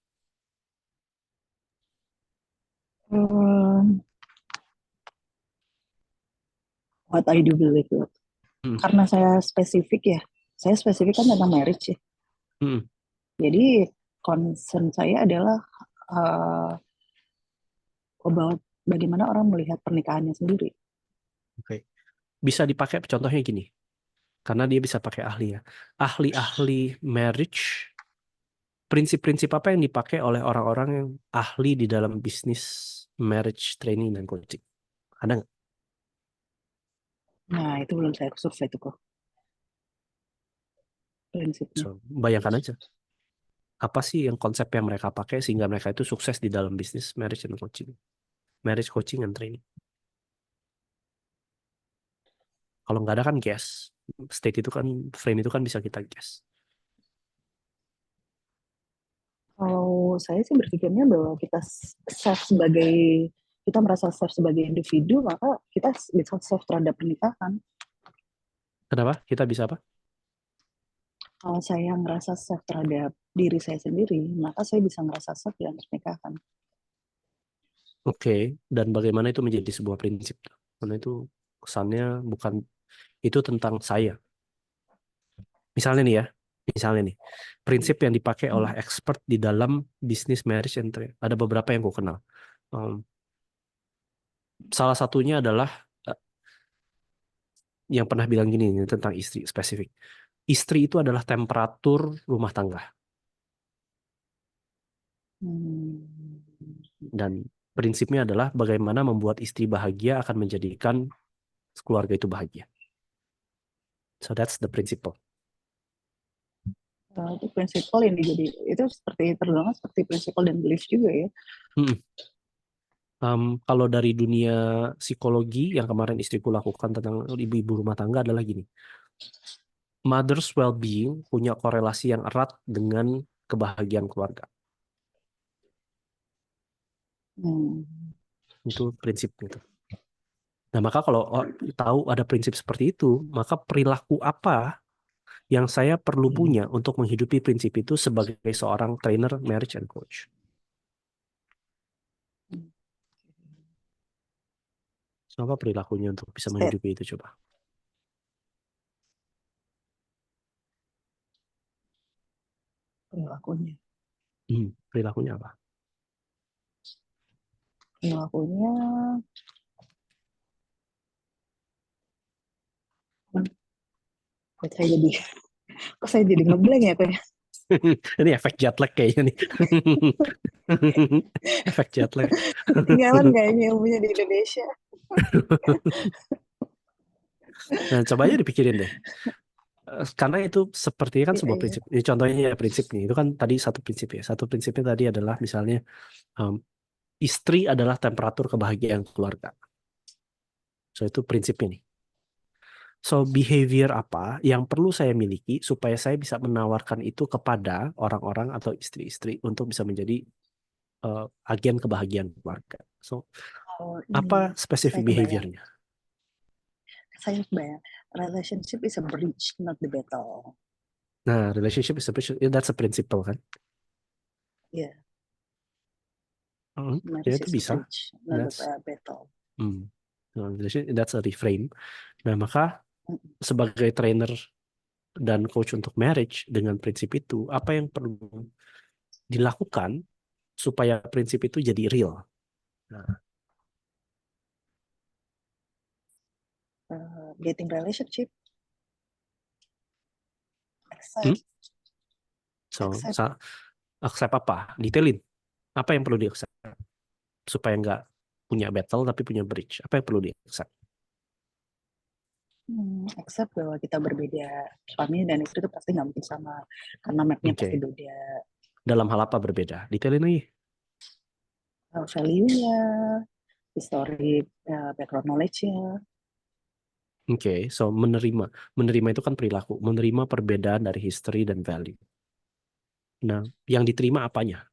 What I do believe. Karena saya spesifik kan tentang marriage ya. Jadi concern saya adalah about bagaimana orang melihat pernikahannya sendiri. Oke. Bisa dipakai contohnya gini. Karena dia bisa pakai ahli ya. Ahli-ahli marriage, prinsip-prinsip apa yang dipakai oleh orang-orang yang ahli di dalam bisnis marriage training dan coaching? Ada nggak? Nah, itu belum saya survei itu kok. Prinsipnya. So, bayangkan aja. Apa sih yang konsep yang mereka pakai sehingga mereka itu sukses di dalam bisnis marriage and coaching. Marriage coaching and training. Kalau nggak ada kan guess. State itu kan, frame itu kan bisa kita guess. Kalau saya sih berpikirnya bahwa kita merasa self sebagai individu, maka kita bisa self terhadap pernikahan. Kenapa? Kita bisa apa? Kalau saya ngerasa self terhadap diri saya sendiri, maka saya bisa ngerasa self dalam pernikahan. Oke, dan bagaimana itu menjadi sebuah prinsip? Karena itu kesannya bukan itu tentang saya. Misalnya nih, prinsip yang dipakai oleh expert di dalam bisnis marriage and trade. Ada beberapa yang gue kenal. Salah satunya adalah yang pernah bilang gini tentang istri spesifik. Istri itu adalah temperatur rumah tangga. Dan prinsipnya adalah bagaimana membuat istri bahagia akan menjadikan keluarga itu bahagia. So that's the principle. Itu prinsipal ini jadi itu seperti tergolong seperti prinsipal dan belief juga ya. Kalau dari dunia psikologi yang kemarin istriku lakukan tentang ibu-ibu rumah tangga adalah gini. Mother's well-being punya korelasi yang erat dengan kebahagiaan keluarga. Itu prinsip gitu. Nah, maka kalau tahu ada prinsip seperti itu, maka perilaku apa yang saya perlu punya untuk menghidupi prinsip itu sebagai seorang trainer marriage and coach? So, apa perilakunya untuk bisa menghidupi itu coba? Perilakunya. Perilakunya apa? Perilakunya kok saya jadi ngeblank ya kok ya. Ini efek jet lag kayaknya nih. Efek jet lag. Ketinggalan kayaknya ilmunya di Indonesia. Nah, coba aja dipikirin deh. Karena itu sepertinya kan Iya, sebuah iya. prinsip. Ini contohnya ya prinsipnya. Itu kan tadi satu prinsip ya. Satu prinsipnya tadi adalah misalnya istri adalah temperatur kebahagiaan keluarga. So itu prinsipnya nih. So behavior apa yang perlu saya miliki supaya saya bisa menawarkan itu kepada orang-orang atau istri-istri untuk bisa menjadi agen kebahagiaan keluarga. So Oh, apa ini spesifik saya kebayang. behaviornya? Saya kebayang. Relationship is a bridge, not the battle. Nah, relationship is a that's a principle kan? Yeah, Ya marriage itu is a bisa. bridge, not That's a battle. that's a reframe. Nah, maka sebagai trainer dan coach untuk marriage dengan prinsip itu, apa yang perlu dilakukan supaya prinsip itu jadi real? Nah, Getting relationship, accept, so accept. accept apa? Detailin. Apa yang perlu di-accept supaya nggak punya battle tapi punya bridge? Apa yang perlu di-accept? Accept bahwa kita berbeda, suami dan istri itu pasti nggak mungkin sama karena mapnya pasti beda. Dalam hal apa berbeda? Detailin lagi. Value-nya, history, background knowledge-nya. So menerima itu kan perilaku, menerima perbedaan dari history dan value. Nah, yang diterima apanya?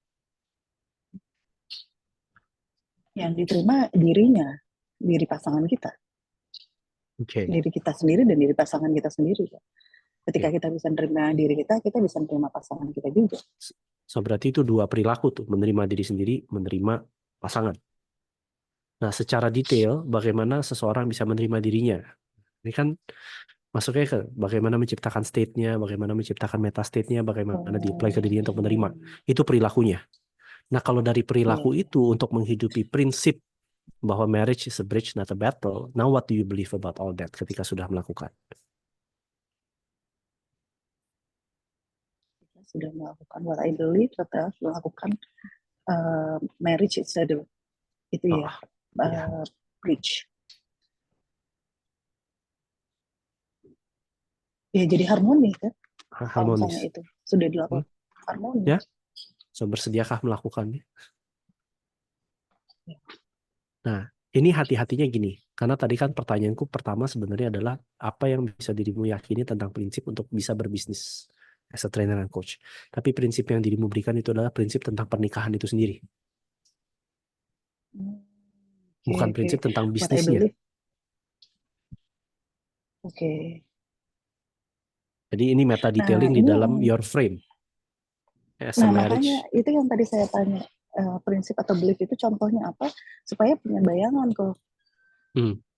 Yang diterima dirinya, diri pasangan kita. Diri kita sendiri dan diri pasangan kita sendiri. Ketika kita bisa menerima diri kita, kita bisa menerima pasangan kita juga. So berarti itu dua perilaku tuh, menerima diri sendiri, menerima pasangan. Nah, secara detail bagaimana seseorang bisa menerima dirinya? Ini kan masuknya ke bagaimana menciptakan state-nya, bagaimana menciptakan meta state-nya, bagaimana di-apply ke dirinya untuk menerima. Itu perilakunya. Nah, kalau dari perilaku itu untuk menghidupi prinsip bahwa marriage is a bridge, not a battle, now what do you believe about all that ketika sudah melakukan? Sudah melakukan what I believe, setelah melakukan marriage is a bridge. Ya jadi harmonis ya. Harmonis. Kalau itu sudah dilakukan harmonis. Ya. So bersediakah melakukannya? Nah, ini hati-hatinya gini. Karena tadi kan pertanyaanku pertama sebenarnya adalah apa yang bisa dirimu yakini tentang prinsip untuk bisa berbisnis as a trainer and coach. Tapi prinsip yang dirimu berikan itu adalah prinsip tentang pernikahan itu sendiri. Bukan prinsip tentang bisnisnya. Jadi ini meta detailing di dalam your frame. As a marriage. Makanya itu yang tadi saya tanya, prinsip atau belief itu contohnya apa supaya punya bayangan kok.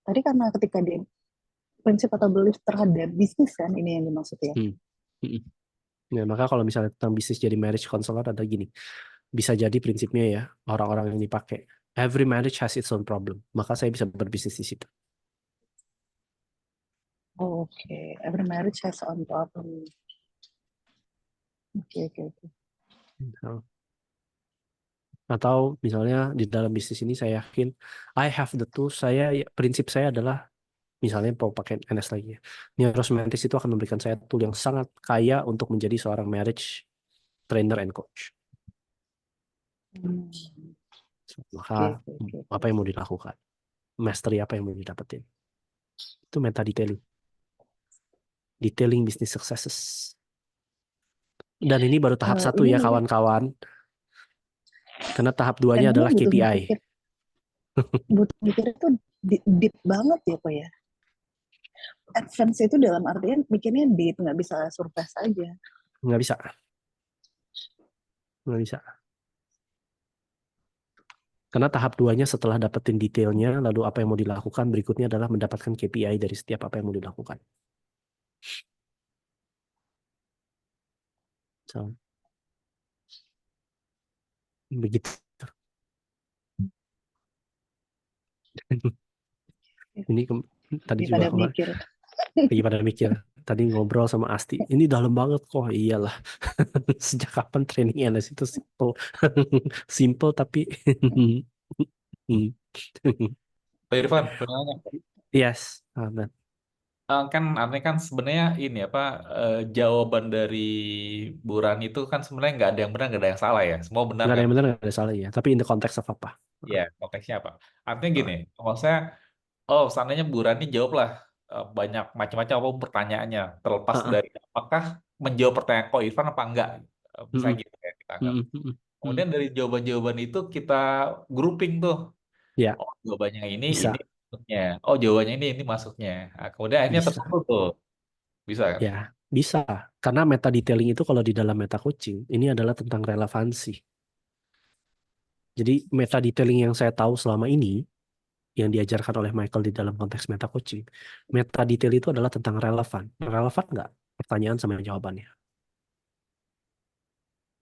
Tadi karena ketika dia prinsip atau belief terhadap bisnis kan ini yang dimaksud ya. Ya, maka kalau misalnya tentang bisnis jadi marriage counselor ada gini. Bisa jadi prinsipnya ya orang-orang yang dipakai. Every marriage has its own problem. Maka saya bisa berbisnis di situ. Every marriage has its own problem. Atau misalnya di dalam bisnis ini saya yakin I have the tools. Prinsip saya adalah misalnya mau pakai NS lagi ya. Neurosemantics itu akan memberikan saya tool yang sangat kaya untuk menjadi seorang marriage trainer and coach. Maka apa yang mau dilakukan? Mastery apa yang mau didapetin? Itu meta detailing. Detailing business successes. Dan ini baru tahap 1 ya kawan-kawan. Karena tahap 2-nya adalah KPI. Butuh mikir itu deep banget ya Pak ya. Advance itu dalam artian mikirnya deep, nggak bisa surface aja. Nggak bisa. Karena tahap 2-nya setelah dapetin detailnya, lalu apa yang mau dilakukan, berikutnya adalah mendapatkan KPI dari setiap apa yang mau dilakukan. So, begitu. Ini tadi juga lagi pada mikir. tadi ngobrol sama Asti, ini dalam banget kok. Iyalah. Sejak kapan training analysis itu simple? Simple tapi Pak Irfan, benar. yes. Aman. Kan aneh kan sebenarnya ini apa jawaban dari Bu Rani itu kan sebenarnya nggak ada yang benar, nggak ada yang salah ya. Semua benar Nggak ada kan? yang benar, nggak ada yang salah ya. Tapi in the context of apa? Ya, konteksnya apa? Artinya gini, maksudnya, oh seandainya Bu Rani jawablah banyak macam-macam apa pertanyaannya, terlepas Ah, ah. dari apakah menjawab pertanyaan Ko Irfan apa enggak, misalnya Mm-mm. gitu ya kita anggap. Mm-mm. Kemudian dari jawaban-jawaban itu kita grouping tuh, Ya, oh jawabannya ini bisa, masuknya, oh jawabannya ini masuknya. Nah, kemudian akhirnya bisa. tertutup tuh, bisa kan? Ya, bisa. Karena meta detailing itu kalau di dalam meta coaching, ini adalah tentang relevansi. Jadi meta detailing yang saya tahu selama ini, yang diajarkan oleh Michael di dalam konteks meta coaching, meta detail itu adalah tentang relevan. Relevan nggak pertanyaan sama jawabannya?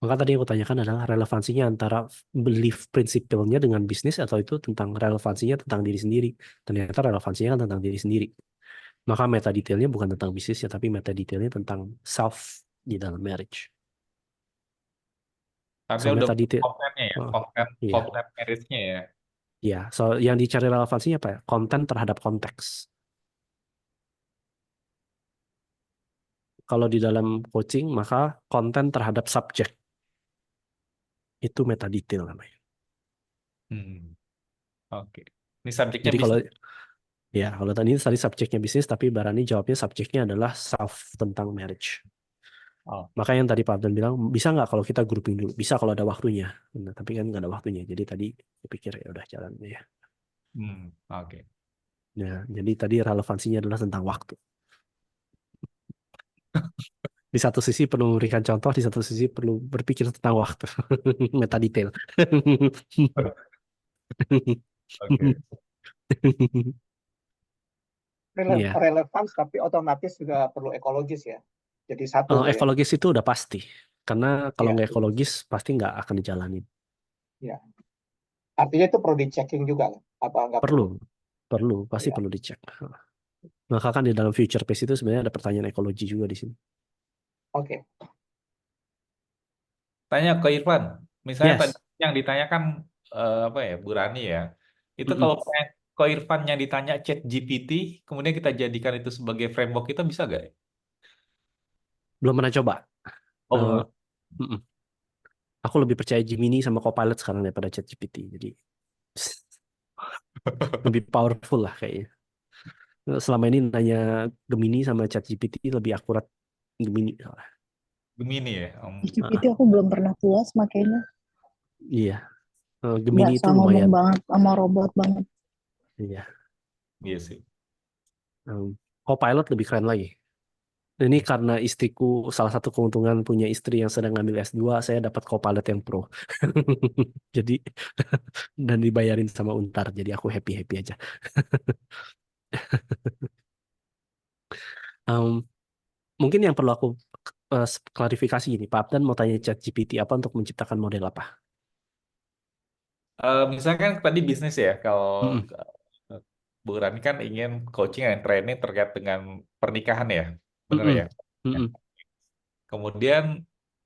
Maka tadi yang aku tanyakan adalah relevansinya antara belief principle-nya dengan bisnis atau itu tentang relevansinya tentang diri sendiri. Ternyata relevansinya kan tentang diri sendiri. Maka meta detailnya bukan tentang bisnisnya, tapi meta detailnya tentang self di dalam marriage. Artinya So udah meta detail, kontennya ya, iya, konten marriage-nya ya. iya. So yang dicari relevansinya apa ya? Konten terhadap konteks. Kalau di dalam coaching, maka konten terhadap subjek. Itu meta detail namanya. Hmm, oke. Ini subjeknya Jadi kalau bisnis. kalau tadi subjeknya bisnis, tapi Barani jawabnya subjeknya adalah self tentang marriage. Oh, Maka yang tadi Pak Abdan bilang, bisa nggak kalau kita grouping dulu? Bisa kalau ada waktunya. Nah, tapi kan nggak ada waktunya. Jadi tadi saya pikir ya udah jalan ya. oke. Nah, jadi tadi relevansinya adalah tentang waktu. Di satu sisi perlu memberikan contoh, di satu sisi perlu berpikir tentang waktu. Meta detail. Oke. Iya. Relevan tapi otomatis juga perlu ekologis ya. Jadi satu tuh ya. Ekologis itu udah pasti. Karena kalau Iya, nggak ekologis, pasti nggak akan dijalanin. iya. Artinya itu perlu dicekking juga kan? Apa nggak perlu? Perlu, pasti Iya. perlu dicek. Maka kan di dalam future pace itu sebenarnya ada pertanyaan ekologi juga di sini. Oke. Tanya ke Irfan, misalnya tadi Yes. yang ditanyakan apa ya, Bu Rani ya, itu Mm-mm. kalau misalnya ke Irfan yang ditanya Chat GPT, kemudian kita jadikan itu sebagai framework, kita bisa nggak ya? Belum pernah coba. Oh, Eh, belum. mm-mm. Aku lebih percaya Gemini sama Copilot sekarang daripada ChatGPT. Jadi lebih powerful lah kayaknya. Selama ini nanya Gemini sama ChatGPT lebih akurat Gemini. Gemini ya. GPT aku belum pernah puas makanya. Iya. Gemini Nggak itu ngomong lumayan. banget sama robot banget. Iya. Iya sih. Copilot lebih keren lagi. Ini karena istriku, salah satu keuntungan punya istri yang sedang ngambil S2, saya dapat Copilot yang pro. Jadi, dan dibayarin sama Untar, jadi aku happy-happy aja. Mungkin yang perlu aku klarifikasi ini, Pak Abdan mau tanya ChatGPT apa untuk menciptakan model apa? Misalkan tadi bisnis ya, kalau Mm-mm. Bu Rani kan ingin coaching dan training terkait dengan pernikahan ya, benar Mm-mm. ya? Ya. Mm-mm. Kemudian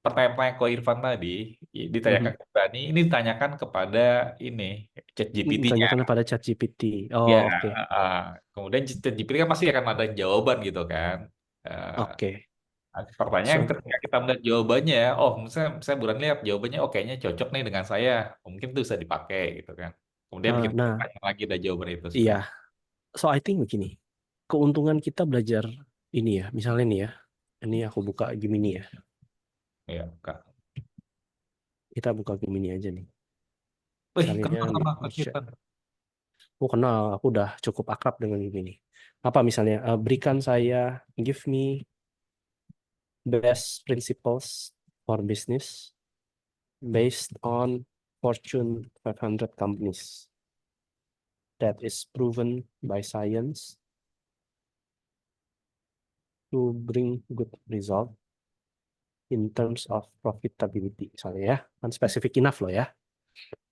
pertanyaan-pertanyaan ko Irfan tadi ditanyakan Mhm. ke Rani, ini ditanyakan kepada ini Chat GPT-nya. Tanyakan pada ChatGPT. Oh, Ya, oke. kemudian Chat GPT kan pasti akan ada jawaban gitu kan. Oke. Pertanyaan So, ketika kita melihat jawabannya, oh misalnya saya bulan lihat jawabannya, oh kayaknya cocok nih dengan saya, mungkin itu bisa dipakai gitu kan. Kemudian kita nah, tanya lagi ada jawaban itu iya. sebenarnya. So, I think begini. Keuntungan kita belajar ini ya. Misalnya nih ya. Ini aku buka Gemini ya. Iya, Kak. Kita buka Gemini aja nih. Wih, Misalnya kenal sama Kak share. Irfan. Aku kenal, aku udah cukup akrab dengan Gemini. Apa misalnya? Berikan saya, give me best principles for business based on Fortune 500 companies that is proven by science to bring good result in terms of profitability. Misalnya ya, kan spesifik enough loh ya.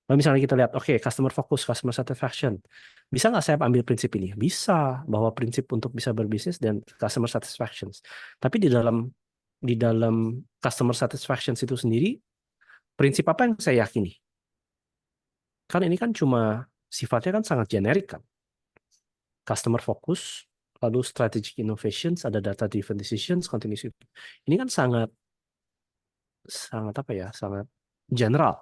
Kalau misalnya kita lihat, oke, customer focus, customer satisfaction, bisa nggak saya ambil prinsip ini? Bisa, bahwa prinsip untuk bisa berbisnis dan customer satisfaction. Tapi di dalam customer satisfaction itu sendiri, prinsip apa yang saya yakini? Kan ini kan cuma sifatnya kan sangat generik kan. Customer focus, lalu strategic innovations, ada data driven decisions, continuous. Ini kan sangat apa ya, sangat general.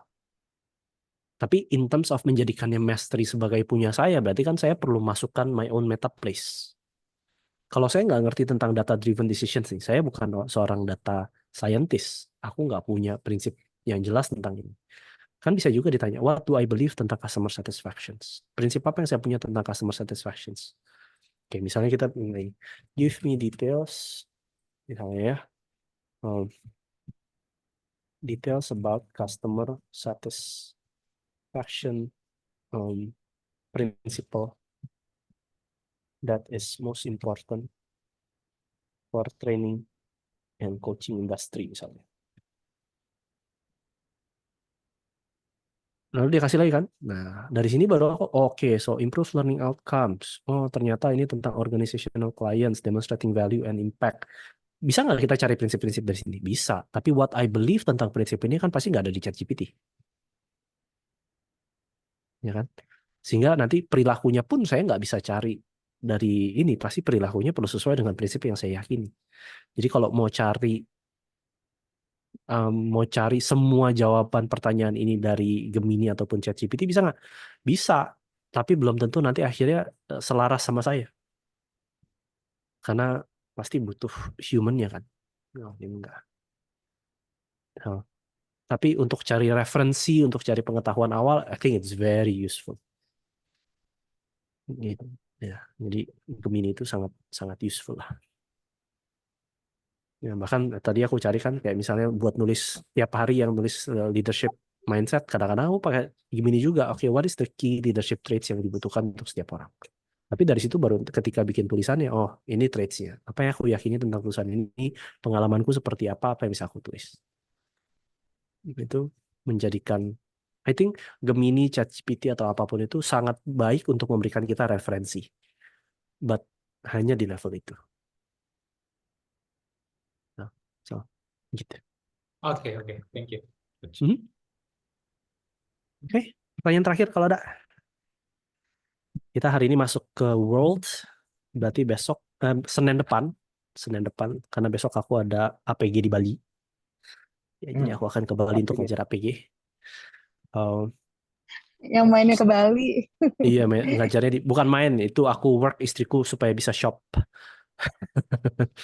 Tapi in terms of menjadikannya mastery sebagai punya saya, berarti kan saya perlu masukkan my own meta place. Kalau saya nggak ngerti tentang data driven decisions nih, saya bukan seorang data scientist. Aku nggak punya prinsip yang jelas tentang ini. Kan bisa juga ditanya, what do I believe tentang customer satisfaction? Prinsip apa yang saya punya tentang customer satisfaction? Oke, misalnya kita mulai, give me details, misalnya ya, details about customer satisfaction principle that is most important for training and coaching industry misalnya. Lalu dia kasih lagi kan. Nah, dari sini baru aku, oke, so improve learning outcomes. Oh, ternyata ini tentang organizational clients, demonstrating value and impact. Bisa nggak kita cari prinsip-prinsip dari sini? Bisa. Tapi what I believe tentang prinsip ini kan pasti nggak ada di ChatGPT. Ya kan? Sehingga nanti perilakunya pun saya nggak bisa cari dari ini. Pasti perilakunya perlu sesuai dengan prinsip yang saya yakini. Jadi kalau mau cari semua jawaban pertanyaan ini dari Gemini ataupun ChatGPT bisa nggak? Bisa, tapi belum tentu nanti akhirnya selaras sama saya. Karena pasti butuh human-nya kan. Oh, ini enggak. Oh. Tapi untuk cari referensi, untuk cari pengetahuan awal, I think it's very useful. Gitu. Ya, jadi Gemini itu sangat sangat useful lah. Ya, bahkan tadi aku cari kan kayak misalnya buat nulis tiap hari yang nulis leadership mindset, kadang-kadang aku pakai Gemini juga. Oke, what is the key leadership traits yang dibutuhkan untuk setiap orang? Tapi dari situ baru ketika bikin tulisannya, oh ini traits-nya. Apa yang aku yakini tentang tulisan ini, pengalamanku seperti apa yang bisa aku tulis. Itu menjadikan, I think Gemini, ChatGPT atau apapun itu sangat baik untuk memberikan kita referensi. But hanya di level itu. So, gitu. Oke, thank you. Oke, pertanyaan terakhir kalau ada. Kita hari ini masuk ke World, berarti besok Senin depan, karena besok aku ada APG di Bali. Ya, jadi aku akan ke Bali untuk ngajar APG. Yang mainnya ke Bali. Iya, ngajarnya bukan main, itu aku work istriku supaya bisa shop.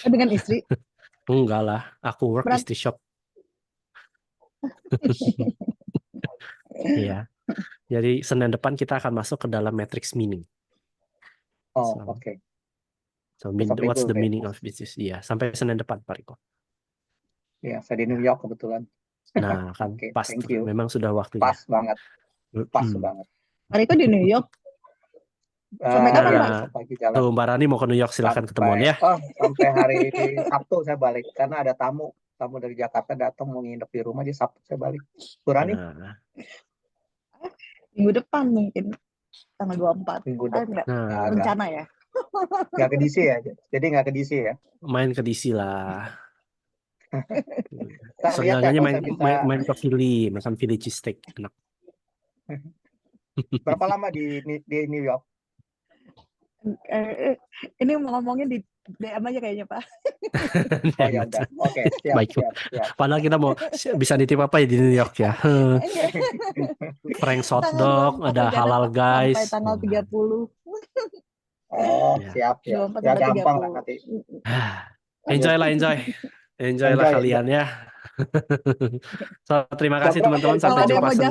Dengan istri? Enggak lah, aku work istri shop. Iya. Jadi Senin depan kita akan masuk ke dalam matrix meaning. Oh, oke. So, what's the meaning of business? Iya, sampai Senin depan, Pak Riko. Iya, saya di New York kebetulan. Nah, kan pas tuh, memang sudah waktunya. Pas banget. Banget. Pak Riko di New York. Sampai kapan, Pak? Tuh, Mbak Rani mau ke New York, silakan ketemuan ya. Oh, sampai hari Sabtu saya balik karena ada tamu dari Jakarta datang mau nginep di rumah, jadi Sabtu saya balik. Bu Rani? Minggu depan mungkin tanggal 24. Minggu depan. Rencana ya. Nggak ke DC ya, jadi nggak ke DC ya. Main ke DC lah. Seenggaknya main ke Philly, makan Philly cheesesteak enak. Berapa lama di New York? Ini mau ngomongin di DM aja kayaknya, Pak. Oh ya udah, oke, siap. Baik. Siap. Padahal kita mau bisa nitip apa ya di New York ya? Frank hot dog, ada halal guys. Sampai tanggal 30. Oh, siap. Ya gampang lah nanti. Enjoy lah kalian ya. So, terima kasih teman-teman, sampai jumpa Senin.